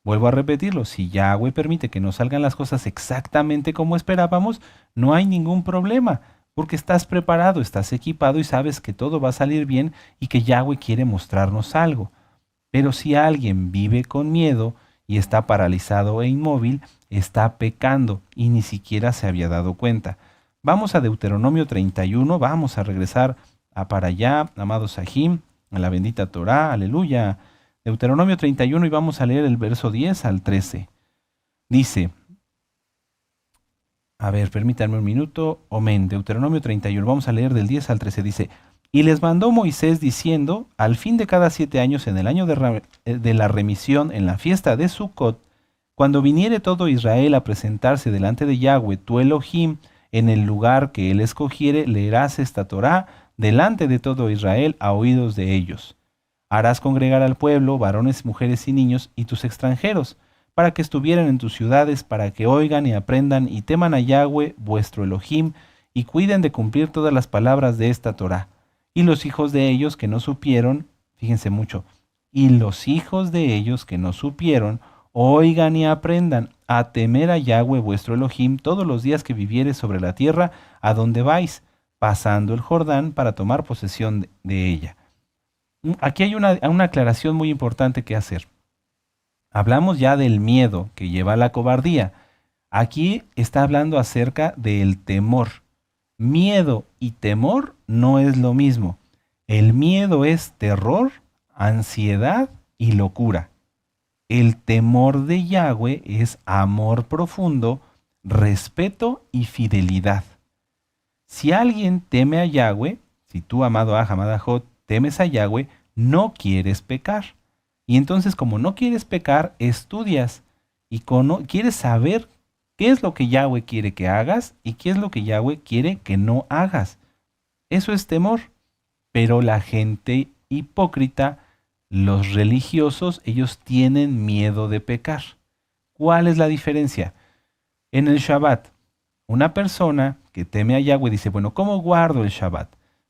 Vuelvo a repetirlo, si Yahweh permite que no salgan las cosas exactamente como esperábamos, no hay ningún problema, porque estás preparado, estás equipado y sabes que todo va a salir bien y que Yahweh quiere mostrarnos algo. Pero si alguien vive con miedo y está paralizado e inmóvil, está pecando y ni siquiera se había dado cuenta. Vamos a Deuteronomio 31, vamos a regresar para allá, amados Sahim, a la bendita Torá, aleluya. Deuteronomio 31 y vamos a leer el verso 10 al 13. Dice, a ver, permítanme un minuto, amén, Deuteronomio 31, vamos a leer del 10 al 13, dice, y les mandó Moisés diciendo, al fin de cada 7 años, en el año de la remisión, en la fiesta de Sucot, cuando viniere todo Israel a presentarse delante de Yahweh, tu Elohim, en el lugar que él escogiere, leerás esta Torá delante de todo Israel a oídos de ellos. Harás congregar al pueblo, varones, mujeres y niños, y tus extranjeros, para que estuvieran en tus ciudades, para que oigan y aprendan y teman a Yahweh, vuestro Elohim, y cuiden de cumplir todas las palabras de esta Torá. Y los hijos de ellos que no supieron, fíjense mucho, y los hijos de ellos que no supieron, oigan y aprendan a temer a Yahweh vuestro Elohim todos los días que vivieres sobre la tierra a donde vais, pasando el Jordán para tomar posesión de ella. Aquí hay una aclaración muy importante que hacer. Hablamos ya del miedo que lleva a la cobardía. Aquí está hablando acerca del temor. Miedo y temor no es lo mismo. El miedo es terror, ansiedad y locura. El temor de Yahweh es amor profundo, respeto y fidelidad. Si alguien teme a Yahweh, si tú, amado Aj, amada Jot, temes a Yahweh, no quieres pecar. Y entonces, como no quieres pecar, estudias y quieres saber qué es lo que Yahweh quiere que hagas y qué es lo que Yahweh quiere que no hagas. Eso es temor. Pero la gente hipócrita, los religiosos, ellos tienen miedo de pecar. ¿Cuál es la diferencia? En el Shabbat, una persona que teme a Yahweh dice, bueno, ¿cómo guardo el Shabbat?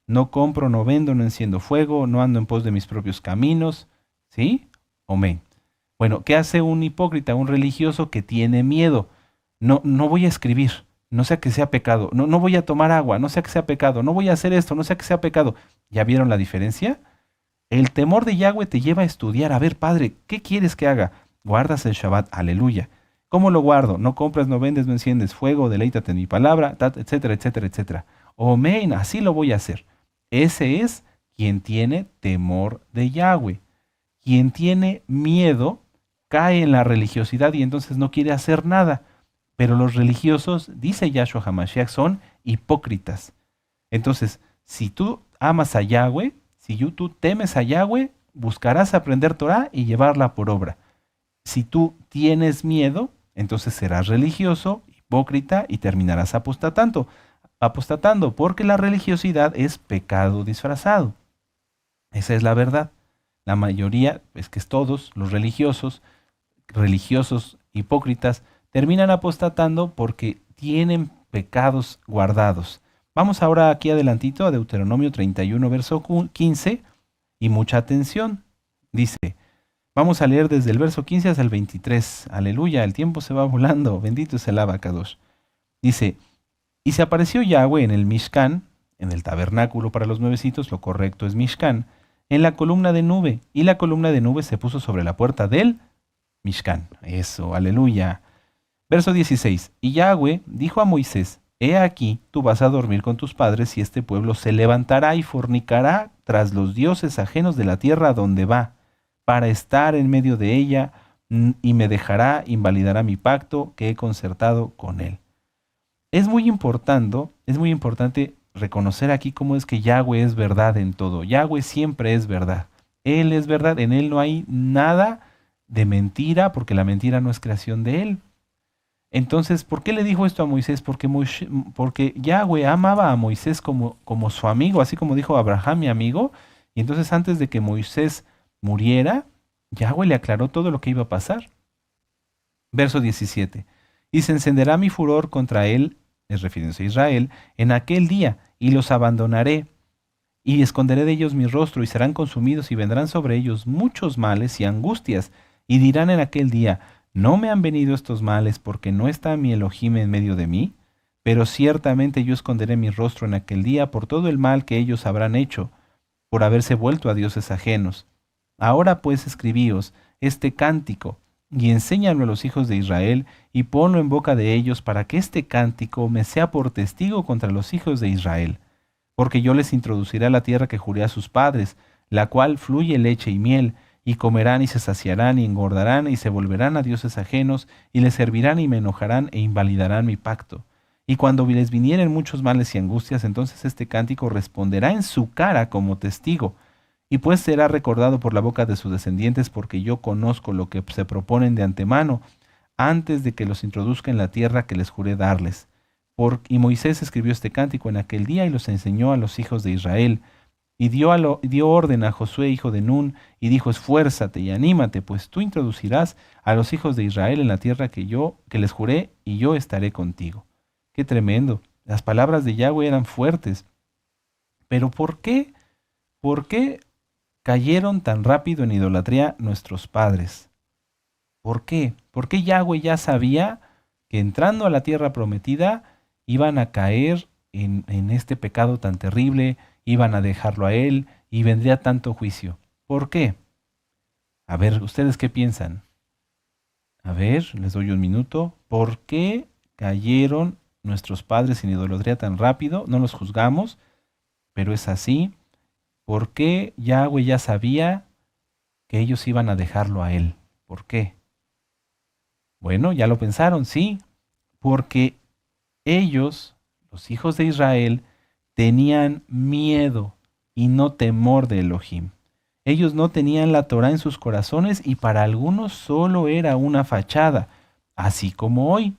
No compro, no vendo, no enciendo fuego, no ando en pos de mis propios caminos. ¿Sí? Amén. Bueno, ¿qué hace un hipócrita, un religioso que tiene miedo? No voy a escribir, no sea que sea pecado. No voy a tomar agua, no sea que sea pecado. No voy a hacer esto, no sea que sea pecado. ¿Ya vieron la diferencia? El temor de Yahweh te lleva a estudiar. A ver, Padre, ¿qué quieres que haga? Guardas el Shabbat, aleluya. ¿Cómo lo guardo? No compras, no vendes, no enciendes fuego, deleítate en mi palabra, etcétera, etcétera, etcétera. Amén, así lo voy a hacer. Ese es quien tiene temor de Yahweh. Quien tiene miedo cae en la religiosidad y entonces no quiere hacer nada. Pero los religiosos, dice Yahshua HaMashiach, son hipócritas. Entonces, si tú amas a Yahweh, si tú temes a Yahweh, buscarás aprender Torah y llevarla por obra. Si tú tienes miedo, entonces serás religioso, hipócrita y terminarás apostatando, porque la religiosidad es pecado disfrazado. Esa es la verdad. La mayoría, es que es todos los religiosos hipócritas, terminan apostatando porque tienen pecados guardados. Vamos ahora aquí adelantito a Deuteronomio 31, verso 15, y mucha atención. Dice, vamos a leer desde el verso 15 hasta el 23. Aleluya, el tiempo se va volando. Bendito es el Abacados. Dice, y se apareció Yahweh en el Mishkan, en el tabernáculo para los nuevecitos, lo correcto es Mishkan, en la columna de nube, y la columna de nube se puso sobre la puerta del Mishkan. Eso, aleluya. Verso 16. Y Yahweh dijo a Moisés, he aquí, tú vas a dormir con tus padres y este pueblo se levantará y fornicará tras los dioses ajenos de la tierra donde va, para estar en medio de ella, y me dejará, invalidará mi pacto que he concertado con él. Es muy importante reconocer aquí cómo es que Yahweh es verdad en todo. Yahweh siempre es verdad. Él es verdad, en él no hay nada de mentira, porque la mentira no es creación de él. Entonces, ¿por qué le dijo esto a Moisés? Porque Yahweh amaba a Moisés como su amigo, así como dijo Abraham, mi amigo. Y entonces antes de que Moisés muriera, Yahweh le aclaró todo lo que iba a pasar. Verso 17. Y se encenderá mi furor contra él, es refiriéndose a Israel, en aquel día, y los abandonaré, y esconderé de ellos mi rostro, y serán consumidos, y vendrán sobre ellos muchos males y angustias, y dirán en aquel día, ¿no me han venido estos males porque no está mi Elohim en medio de mí? Pero ciertamente yo esconderé mi rostro en aquel día por todo el mal que ellos habrán hecho, por haberse vuelto a dioses ajenos. Ahora pues escribíos este cántico, y enséñalo a los hijos de Israel, y ponlo en boca de ellos, para que este cántico me sea por testigo contra los hijos de Israel. porque yo les introduciré a la tierra que juré a sus padres, la cual fluye leche y miel, y comerán y se saciarán y engordarán y se volverán a dioses ajenos, y les servirán y me enojarán e invalidarán mi pacto. Y cuando les vinieren muchos males y angustias, entonces este cántico responderá en su cara como testigo, y pues será recordado por la boca de sus descendientes, porque yo conozco lo que se proponen de antemano, antes de que los introduzca en la tierra que les juré darles. Y Moisés escribió este cántico en aquel día y los enseñó a los hijos de Israel. Y dio orden a Josué, hijo de Nun, y dijo: esfuérzate y anímate, pues tú introducirás a los hijos de Israel en la tierra que les juré, y yo estaré contigo. Qué tremendo. Las palabras de Yahweh eran fuertes. Pero ¿por qué? ¿Por qué cayeron tan rápido en idolatría nuestros padres? ¿Por qué? ¿Por qué Yahweh ya sabía que entrando a la tierra prometida iban a caer en este pecado tan terrible, iban a dejarlo a él y vendría tanto juicio? ¿Por qué? A ver, ¿ustedes qué piensan? A ver, les doy un minuto. ¿Por qué cayeron nuestros padres en idolatría tan rápido? No los juzgamos, pero es así. ¿Por qué Yahweh ya sabía que ellos iban a dejarlo a él? ¿Por qué? Bueno, ya lo pensaron, sí, porque ellos, los hijos de Israel, tenían miedo y no temor de Elohim. Ellos no tenían la Torá en sus corazones y para algunos solo era una fachada, así como hoy.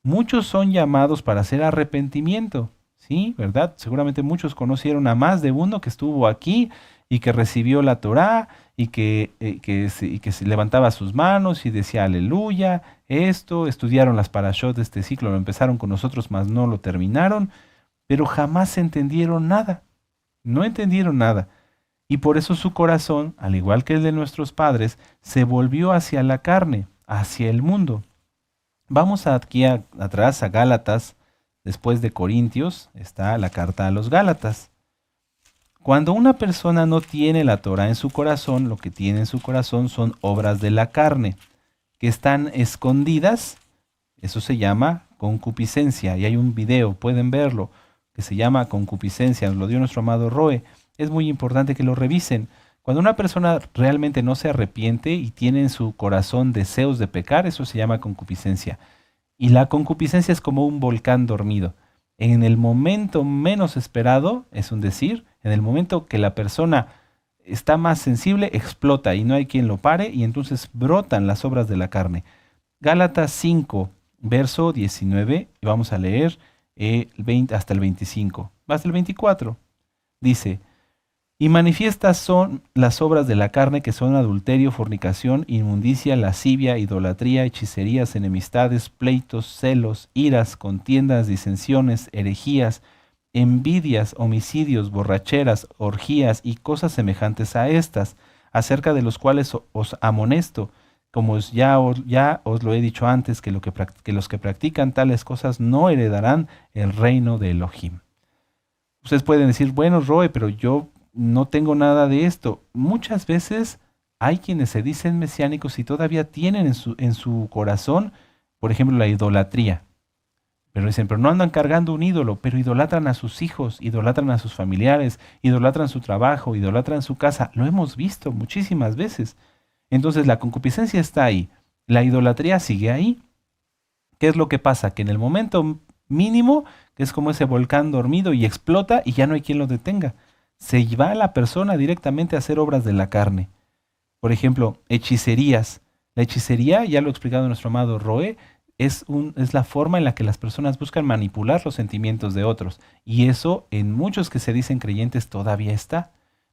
Muchos son llamados para hacer arrepentimiento, ¿sí? ¿Verdad? Seguramente muchos conocieron a más de uno que estuvo aquí y que recibió la Torá y que se levantaba sus manos y decía aleluya, estudiaron las parashot de este ciclo, lo empezaron con nosotros, mas no lo terminaron, pero jamás entendieron nada, no entendieron nada. Y por eso su corazón, al igual que el de nuestros padres, se volvió hacia la carne, hacia el mundo. Vamos aquí atrás a Gálatas, después de Corintios, está la carta a los Gálatas. Cuando una persona no tiene la Torá en su corazón, lo que tiene en su corazón son obras de la carne, que están escondidas. Eso se llama concupiscencia, y hay un video, pueden verlo, que se llama concupiscencia, nos lo dio nuestro amado Roe. Es muy importante que lo revisen. Cuando una persona realmente no se arrepiente y tiene en su corazón deseos de pecar, eso se llama concupiscencia. Y la concupiscencia es como un volcán dormido. En el momento menos esperado, es un decir, en el momento que la persona está más sensible, explota y no hay quien lo pare y entonces brotan las obras de la carne. Gálatas 5, verso 19, y vamos a leer hasta el 25, hasta el 24. Dice: y manifiestas son las obras de la carne, que son adulterio, fornicación, inmundicia, lascivia, idolatría, hechicerías, enemistades, pleitos, celos, iras, contiendas, disensiones, herejías, envidias, homicidios, borracheras, orgías y cosas semejantes a estas, acerca de los cuales os amonesto, como ya os lo he dicho antes, que los que practican tales cosas no heredarán el reino de Elohim. Ustedes pueden decir: bueno, Roe, pero yo no tengo nada de esto. Muchas veces hay quienes se dicen mesiánicos y todavía tienen en su corazón, por ejemplo, la idolatría. Pero dicen: pero no andan cargando un ídolo, pero idolatran a sus hijos, idolatran a sus familiares, idolatran su trabajo, idolatran su casa. Lo hemos visto muchísimas veces. Entonces la concupiscencia está ahí, la idolatría sigue ahí. ¿Qué es lo que pasa? Que en el momento mínimo, que es como ese volcán dormido y explota y ya no hay quien lo detenga, se va a la persona directamente a hacer obras de la carne. Por ejemplo, hechicerías. La hechicería, ya lo ha explicado nuestro amado Roe, es la forma en la que las personas buscan manipular los sentimientos de otros. Y eso en muchos que se dicen creyentes todavía está.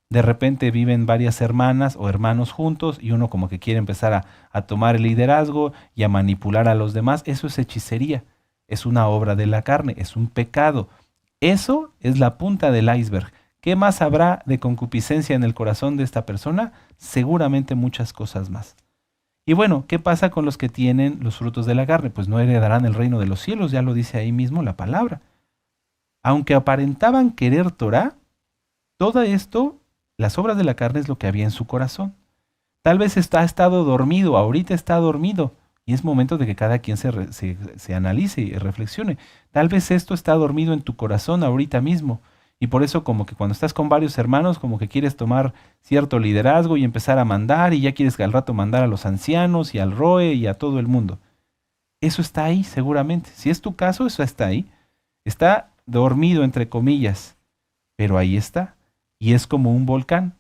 De repente viven varias hermanas o hermanos juntos y uno como que quiere empezar a tomar el liderazgo y a manipular a los demás. Eso es hechicería. Es una obra de la carne, es un pecado. Eso es la punta del iceberg. ¿Qué más habrá de concupiscencia en el corazón de esta persona? Seguramente muchas cosas más. Y bueno, ¿qué pasa con los que tienen los frutos de la carne? Pues no heredarán el reino de los cielos, ya lo dice ahí mismo la palabra. Aunque aparentaban querer Torá, todo esto, las obras de la carne es lo que había en su corazón. Tal vez ha estado dormido, ahorita está dormido, y es momento de que cada quien se analice y reflexione. Tal vez esto está dormido en tu corazón ahorita mismo, Y por eso como que cuando estás con varios hermanos, como que quieres tomar cierto liderazgo y empezar a mandar, y ya quieres que al rato mandar a los ancianos y al ROE y a todo el mundo. Eso está ahí seguramente. Si es tu caso, eso está ahí. Está dormido entre comillas, pero ahí está. Y es como un volcán.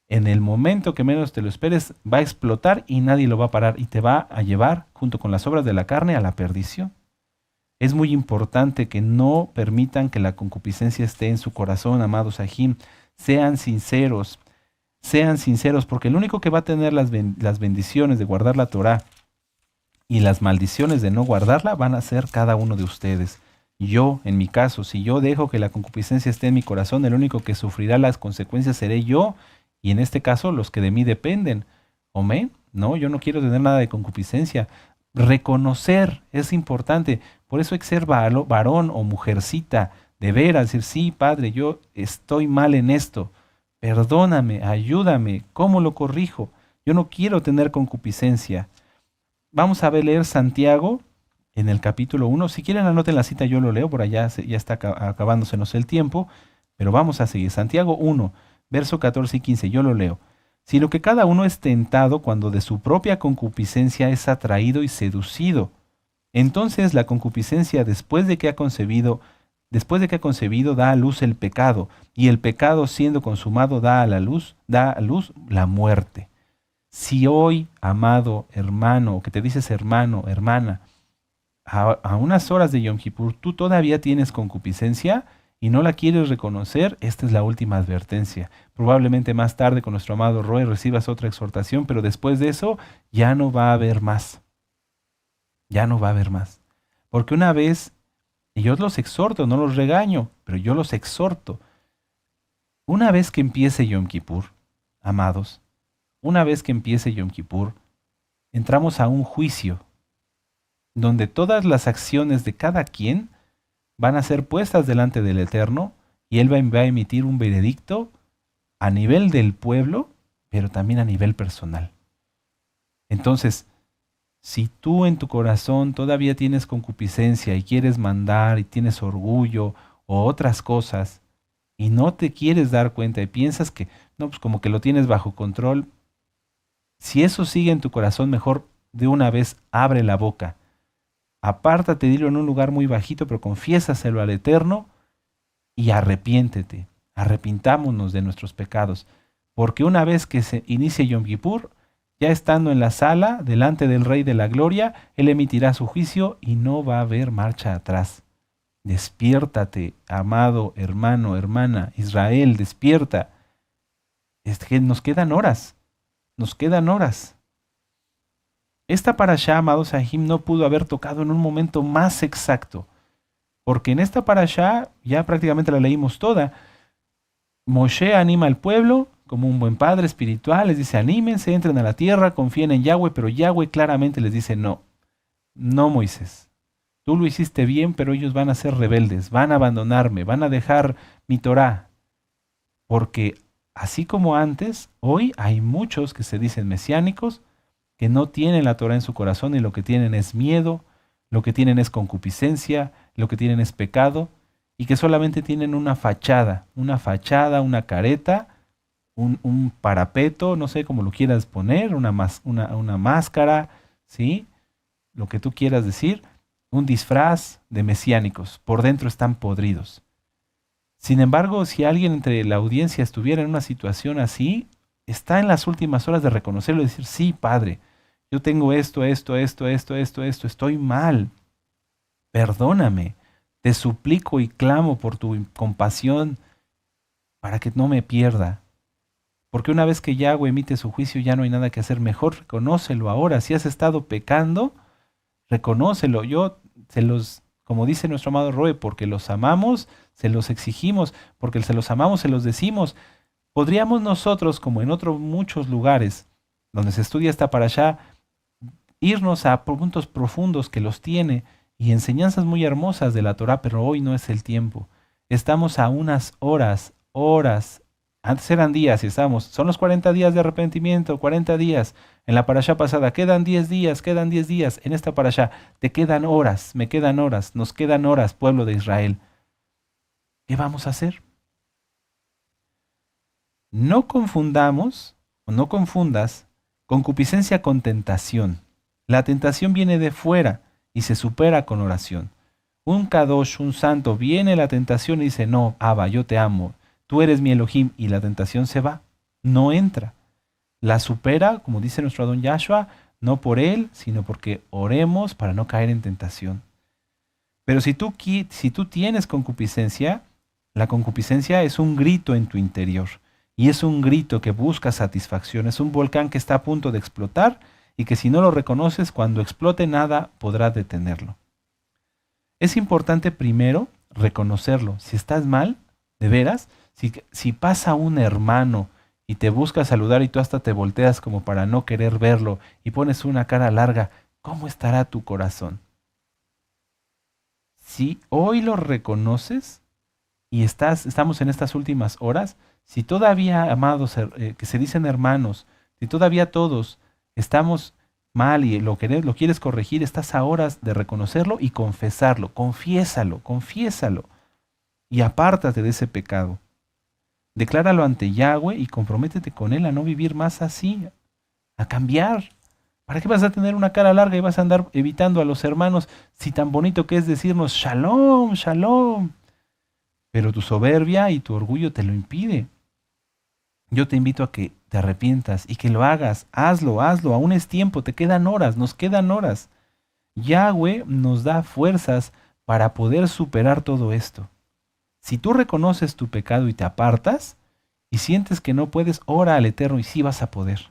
En el momento que menos te lo esperes, va a explotar y nadie lo va a parar y te va a llevar, junto con las obras de la carne, a la perdición. Es muy importante que no permitan que la concupiscencia esté en su corazón, amados Sahim. Sean sinceros, porque el único que va a tener las bendiciones de guardar la Torá y las maldiciones de no guardarla van a ser cada uno de ustedes. Yo, en mi caso, si yo dejo que la concupiscencia esté en mi corazón, el único que sufrirá las consecuencias seré yo, y en este caso los que de mí dependen. ¿Amén? No, yo no quiero tener nada de concupiscencia. Reconocer es importante. Por eso hay que ser varón o mujercita, de veras, decir, sí, Padre, yo estoy mal en esto. Perdóname, ayúdame, ¿cómo lo corrijo? Yo no quiero tener concupiscencia. Vamos a leer Santiago en el capítulo 1. Si quieren anoten la cita, yo lo leo, por allá ya está acabándosenos el tiempo, pero vamos a seguir. Santiago 1, verso 14 y 15, yo lo leo. Sino que cada uno es tentado cuando de su propia concupiscencia es atraído y seducido. Entonces la concupiscencia después de que ha concebido, da a luz el pecado, y el pecado siendo consumado da a luz la muerte. Si hoy, amado hermano, o que te dices hermano, hermana, a unas horas de Yom Kippur tú todavía tienes concupiscencia y no la quieres reconocer, esta es la última advertencia. Probablemente más tarde con nuestro amado Roy recibas otra exhortación, pero después de eso ya no va a haber más. Ya no va a haber más. Porque una vez, y yo los exhorto, no los regaño, pero yo los exhorto. Una vez que empiece Yom Kippur, amados, una vez que empiece Yom Kippur, entramos a un juicio donde todas las acciones de cada quien van a ser puestas delante del Eterno y Él va a emitir un veredicto a nivel del pueblo, pero también a nivel personal. Entonces, si tú en tu corazón todavía tienes concupiscencia y quieres mandar y tienes orgullo o otras cosas y no te quieres dar cuenta y piensas que, no, pues como que lo tienes bajo control, si eso sigue en tu corazón, mejor de una vez abre la boca. Apártate, dilo en un lugar muy bajito, pero confiésaselo al Eterno y arrepiéntete. Arrepintámonos de nuestros pecados. Porque una vez que se inicie Yom Kippur, ya estando en la sala, delante del Rey de la Gloria, Él emitirá su juicio y no va a haber marcha atrás. Despiértate, amado hermano, hermana, Israel, despierta. Nos quedan horas. Nos quedan horas. Esta parashá, amados Sahim, no pudo haber tocado en un momento más exacto, porque en esta parashá, ya prácticamente la leímos toda, Moshe anima al pueblo como un buen padre espiritual, les dice anímense, entren a la tierra, confíen en Yahweh, pero Yahweh claramente les dice no, no Moisés, tú lo hiciste bien, pero ellos van a ser rebeldes, van a abandonarme, van a dejar mi Torá, porque así como antes, hoy hay muchos que se dicen mesiánicos, que no tienen la Torah en su corazón y lo que tienen es miedo, lo que tienen es concupiscencia, lo que tienen es pecado y que solamente tienen una fachada, una careta, un parapeto, no sé cómo lo quieras poner, una máscara, ¿sí? Lo que tú quieras decir, un disfraz de mesiánicos, por dentro están podridos. Sin embargo, si alguien entre la audiencia estuviera en una situación así, está en las últimas horas de reconocerlo y decir, sí, Padre, yo tengo esto, estoy mal. Perdóname, te suplico y clamo por tu compasión para que no me pierda. Porque una vez que Yahweh emite su juicio ya no hay nada que hacer. Mejor reconócelo ahora. Si has estado pecando, reconócelo. Como dice nuestro amado Roe, porque los amamos, se los exigimos, porque se los amamos, se los decimos. Podríamos nosotros, como en otros muchos lugares donde se estudia esta parashá, irnos a puntos profundos que los tiene y enseñanzas muy hermosas de la Torá, pero hoy no es el tiempo. Estamos a unas horas, antes eran días y son los 40 días de arrepentimiento, 40 días. En la parashá pasada quedan 10 días, en esta parashá te quedan horas, me quedan horas, nos quedan horas, pueblo de Israel. ¿Qué vamos a hacer? No confundamos o no confundas concupiscencia con tentación. La tentación viene de fuera y se supera con oración. Un kadosh, un santo, viene la tentación y dice, no, Abba, yo te amo, tú eres mi Elohim, y la tentación se va, no entra. La supera, como dice nuestro Adón Yahshua, no por él, sino porque oremos para no caer en tentación. Pero si tú tienes concupiscencia, la concupiscencia es un grito en tu interior. Y es un grito que busca satisfacción. Es un volcán que está a punto de explotar y que si no lo reconoces, cuando explote nada podrá detenerlo. Es importante primero reconocerlo. Si estás mal, de veras, si pasa un hermano y te busca saludar y tú hasta te volteas como para no querer verlo y pones una cara larga, ¿cómo estará tu corazón? Si hoy lo reconoces y estamos en estas últimas horas, si todavía, amados, que se dicen hermanos, si todavía todos estamos mal y lo quieres corregir, estás a horas de reconocerlo y confesarlo. Confiésalo y apártate de ese pecado. Decláralo ante Yahweh y comprométete con Él a no vivir más así, a cambiar. ¿Para qué vas a tener una cara larga y vas a andar evitando a los hermanos si tan bonito que es decirnos shalom, shalom? Pero tu soberbia y tu orgullo te lo impide. Yo te invito a que te arrepientas y que lo hagas. Hazlo, aún es tiempo, te quedan horas, nos quedan horas. Yahweh nos da fuerzas para poder superar todo esto. Si tú reconoces tu pecado y te apartas y sientes que no puedes, ora al Eterno y sí vas a poder.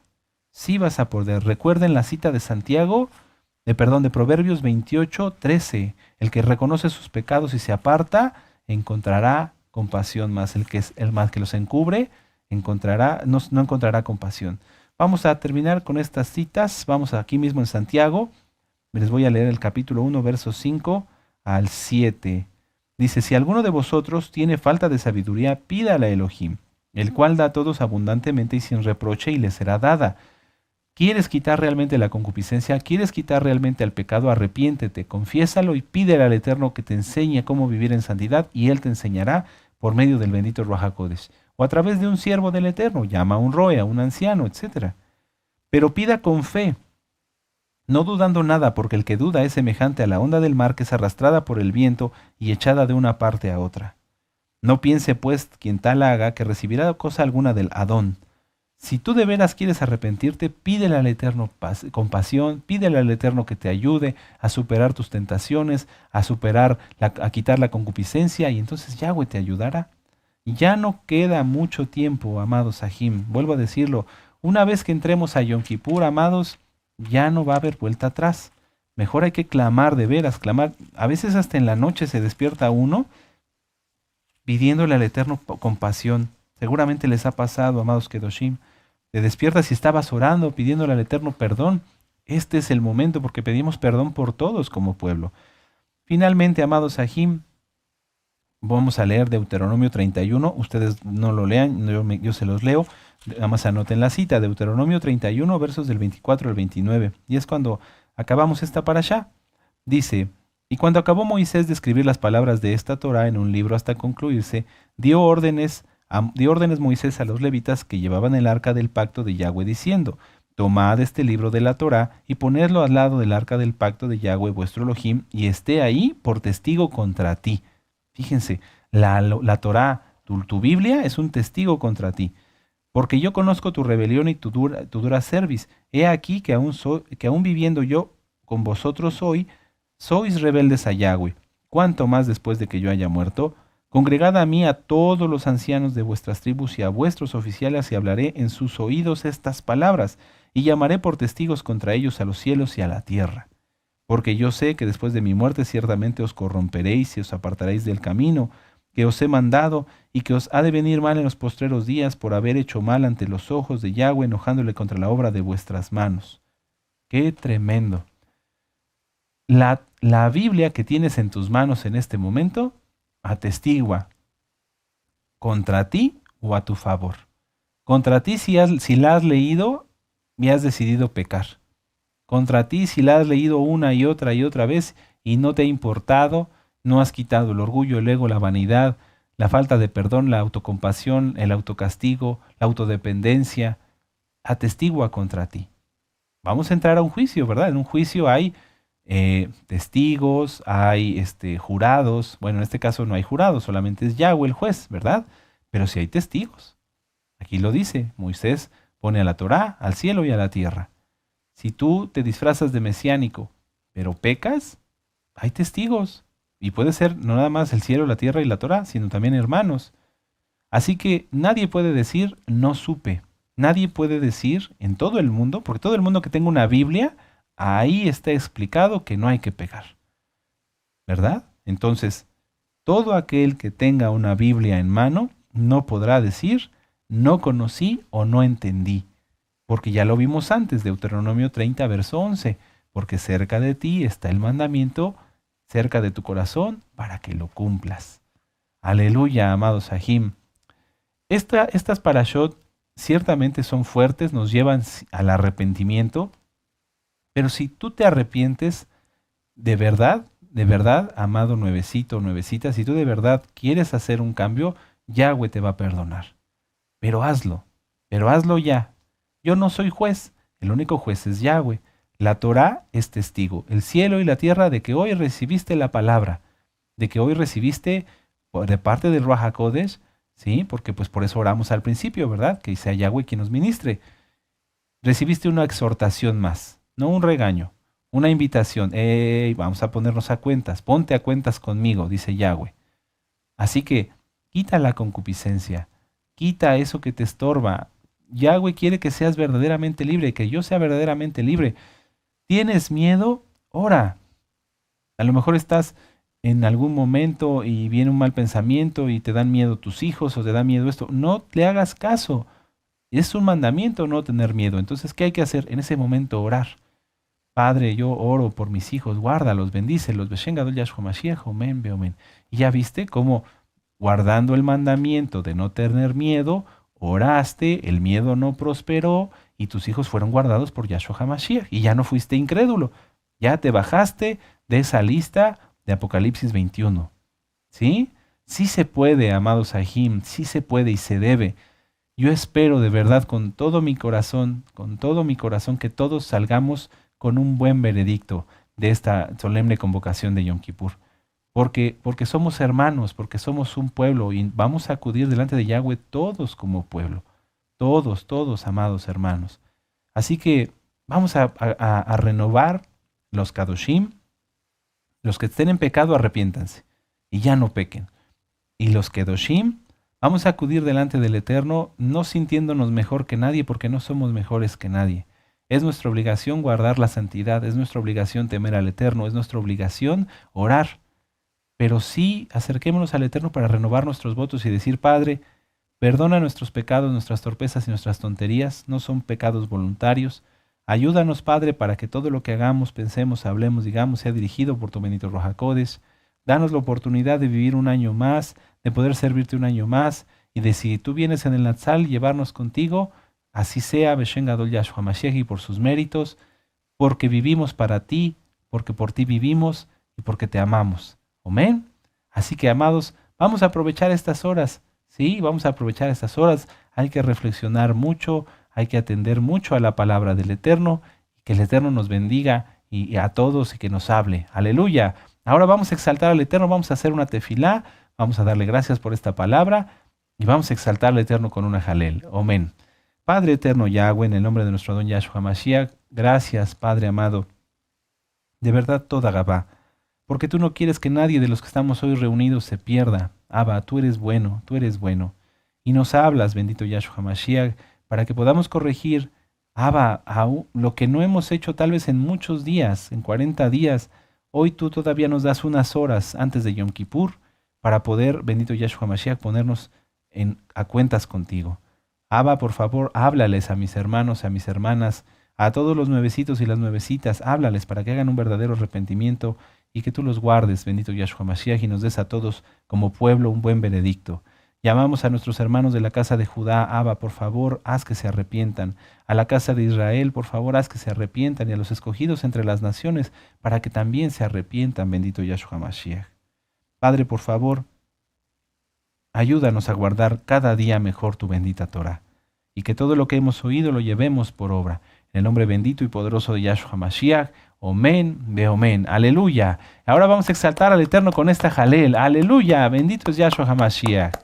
Sí vas a poder. Recuerden la cita de de Proverbios 28:13. El que reconoce sus pecados y se aparta, encontrará compasión, más el más que los encubre, no encontrará compasión. Vamos a terminar con estas citas. Vamos aquí mismo en Santiago. Les voy a leer el capítulo 1, versos 5 al 7. Dice, si alguno de vosotros tiene falta de sabiduría, pídala a Elohim, el cual da a todos abundantemente y sin reproche, y le será dada. ¿Quieres quitar realmente la concupiscencia? ¿Quieres quitar realmente al pecado? Arrepiéntete, confiésalo y pídele al Eterno que te enseñe cómo vivir en santidad, y Él te enseñará por medio del bendito Ruach HaKodesh, o a través de un siervo del Eterno, llama a un roe, a un anciano, etc. Pero pida con fe, no dudando nada, porque el que duda es semejante a la onda del mar que es arrastrada por el viento y echada de una parte a otra. No piense pues quien tal haga que recibirá cosa alguna del Adón. Si tú de veras quieres arrepentirte, pídele al Eterno compasión, pídele al Eterno que te ayude a superar tus tentaciones, a quitar la concupiscencia, y entonces Yahweh te ayudará. Ya no queda mucho tiempo, amados Sahim. Vuelvo a decirlo, una vez que entremos a Yom Kippur, amados, ya no va a haber vuelta atrás. Mejor hay que clamar, de veras, clamar. A veces hasta en la noche se despierta uno pidiéndole al Eterno compasión. Seguramente les ha pasado, amados Kedoshim. Te despiertas y estabas orando, pidiéndole al Eterno perdón. Este es el momento, porque pedimos perdón por todos como pueblo. Finalmente, amados Sahim, vamos a leer Deuteronomio 31. Ustedes no lo lean, yo se los leo. Nada más anoten la cita, Deuteronomio 31, versos del 24 al 29. Y es cuando acabamos esta parashá. Dice, y cuando acabó Moisés de escribir las palabras de esta Torá en un libro hasta concluirse, dio órdenes Moisés a los levitas que llevaban el arca del pacto de Yahweh, diciendo, tomad este libro de la Torá y ponedlo al lado del arca del pacto de Yahweh vuestro Elohim, y esté ahí por testigo contra ti. Fíjense, la Torá, tu Biblia, es un testigo contra ti. Porque yo conozco tu rebelión y tu dura cerviz. He aquí que aún viviendo yo con vosotros hoy, sois rebeldes a Yahweh. ¿Cuánto más después de que yo haya muerto? Congregad a mí a todos los ancianos de vuestras tribus y a vuestros oficiales, y hablaré en sus oídos estas palabras, y llamaré por testigos contra ellos a los cielos y a la tierra. Porque yo sé que después de mi muerte ciertamente os corromperéis y os apartaréis del camino que os he mandado, y que os ha de venir mal en los postreros días por haber hecho mal ante los ojos de Yahweh, enojándole contra la obra de vuestras manos. ¡Qué tremendo! La Biblia que tienes en tus manos en este momento atestigua contra ti o a tu favor. Contra ti si la has leído y has decidido pecar. Contra ti si la has leído una y otra vez y no te ha importado, no has quitado el orgullo, el ego, la vanidad, la falta de perdón, la autocompasión, el autocastigo, la autodependencia, atestigua contra ti. Vamos a entrar a un juicio, ¿verdad? En un juicio hay testigos, hay jurados. Bueno, en este caso no hay jurados, solamente es Yahweh el juez, ¿verdad? Pero sí hay testigos. Aquí lo dice, Moisés pone a la Torá, al cielo y a la tierra. Si tú te disfrazas de mesiánico, pero pecas, hay testigos. Y puede ser no nada más el cielo, la tierra y la Torá, sino también hermanos. Así que nadie puede decir no supe. Nadie puede decir en todo el mundo, porque todo el mundo que tenga una Biblia, ahí está explicado que no hay que pecar. ¿Verdad? Entonces, todo aquel que tenga una Biblia en mano no podrá decir no conocí o no entendí. Porque ya lo vimos antes, Deuteronomio 30, verso 11. Porque cerca de ti está el mandamiento, cerca de tu corazón, para que lo cumplas. Aleluya, amados Sahim. Estas parashot ciertamente son fuertes, nos llevan al arrepentimiento, pero si tú te arrepientes de verdad, amado nuevecito o nuevecita, si tú de verdad quieres hacer un cambio, Yahweh te va a perdonar. Pero hazlo ya. Yo no soy juez, el único juez es Yahweh. La Torá es testigo, el cielo y la tierra, de que hoy recibiste la palabra, de que hoy recibiste de parte del Ruach HaKodesh, ¿sí? Porque pues por eso oramos al principio, ¿verdad? Que sea Yahweh quien nos ministre. Recibiste una exhortación más, no un regaño, una invitación. ¡Ey! Vamos a ponernos a cuentas, ponte a cuentas conmigo, dice Yahweh. Así que quita la concupiscencia, quita eso que te estorba. Yahweh quiere que seas verdaderamente libre, que yo sea verdaderamente libre. ¿Tienes miedo? Ora. A lo mejor estás en algún momento y viene un mal pensamiento y te dan miedo tus hijos o te da miedo esto. No le hagas caso. Es un mandamiento no tener miedo. Entonces, ¿qué hay que hacer? En ese momento orar. Padre, yo oro por mis hijos, guárdalos, bendícelos. Beshen Gadol Yahshua Mashiach, omen, beomen. Y ya viste cómo guardando el mandamiento de no tener miedo, oraste, el miedo no prosperó y tus hijos fueron guardados por Yahshua HaMashiach. Y ya no fuiste incrédulo. Ya te bajaste de esa lista de Apocalipsis 21. ¿Sí? Sí se puede, amados Sahim, sí se puede y se debe. Yo espero de verdad con todo mi corazón, que todos salgamos con un buen veredicto de esta solemne convocación de Yom Kippur. Porque somos hermanos, porque somos un pueblo y vamos a acudir delante de Yahweh todos como pueblo. Todos, amados hermanos. Así que vamos a renovar los Kadoshim. Los que estén en pecado, arrepiéntanse y ya no pequen. Y los Kedoshim, vamos a acudir delante del Eterno no sintiéndonos mejor que nadie porque no somos mejores que nadie. Es nuestra obligación guardar la santidad, es nuestra obligación temer al Eterno, es nuestra obligación orar. Pero sí acerquémonos al Eterno para renovar nuestros votos y decir, Padre, perdona nuestros pecados, nuestras torpezas y nuestras tonterías, no son pecados voluntarios. Ayúdanos, Padre, para que todo lo que hagamos, pensemos, hablemos, digamos, sea dirigido por tu bendito Ruach HaKodesh. Danos la oportunidad de vivir un año más, de poder servirte un año más, y de si tú vienes en el Natsal, llevarnos contigo, así sea, Beshen Gadol Yahshua Mashiach, y por sus méritos, porque vivimos para ti, porque por ti vivimos y porque te amamos. Amén. Así que, amados, vamos a aprovechar estas horas, ¿sí? Vamos a aprovechar estas horas. Hay que reflexionar mucho, hay que atender mucho a la palabra del Eterno, y que el Eterno nos bendiga y a todos y que nos hable. Aleluya. Ahora vamos a exaltar al Eterno, vamos a hacer una tefilá, vamos a darle gracias por esta palabra y vamos a exaltar al Eterno con una jalel. Amén. Padre eterno Yahweh, en el nombre de nuestro don Yahshua Mashiach, gracias, Padre amado. De verdad toda Gabá, porque tú no quieres que nadie de los que estamos hoy reunidos se pierda. Abba, tú eres bueno, tú eres bueno. Y nos hablas, bendito Yahshua Mashiach, para que podamos corregir, Abba, lo que no hemos hecho tal vez en muchos días, en 40 días. Hoy tú todavía nos das unas horas antes de Yom Kippur para poder, bendito Yahshua Mashiach, ponernos a cuentas contigo. Abba, por favor, háblales a mis hermanos, a mis hermanas, a todos los nuevecitos y las nuevecitas, háblales para que hagan un verdadero arrepentimiento y que tú los guardes, bendito Yahshua Mashiach, y nos des a todos como pueblo un buen veredicto. Llamamos a nuestros hermanos de la casa de Judá, Abba, por favor, haz que se arrepientan. A la casa de Israel, por favor, haz que se arrepientan. Y a los escogidos entre las naciones, para que también se arrepientan, bendito Yahshua Mashiach. Padre, por favor, ayúdanos a guardar cada día mejor tu bendita Torah, y que todo lo que hemos oído lo llevemos por obra. En el nombre bendito y poderoso de Yahshua HaMashiach, Omen, Beomen. Aleluya. Ahora vamos a exaltar al Eterno con esta jalel. Aleluya. Bendito es Yahshua HaMashiach.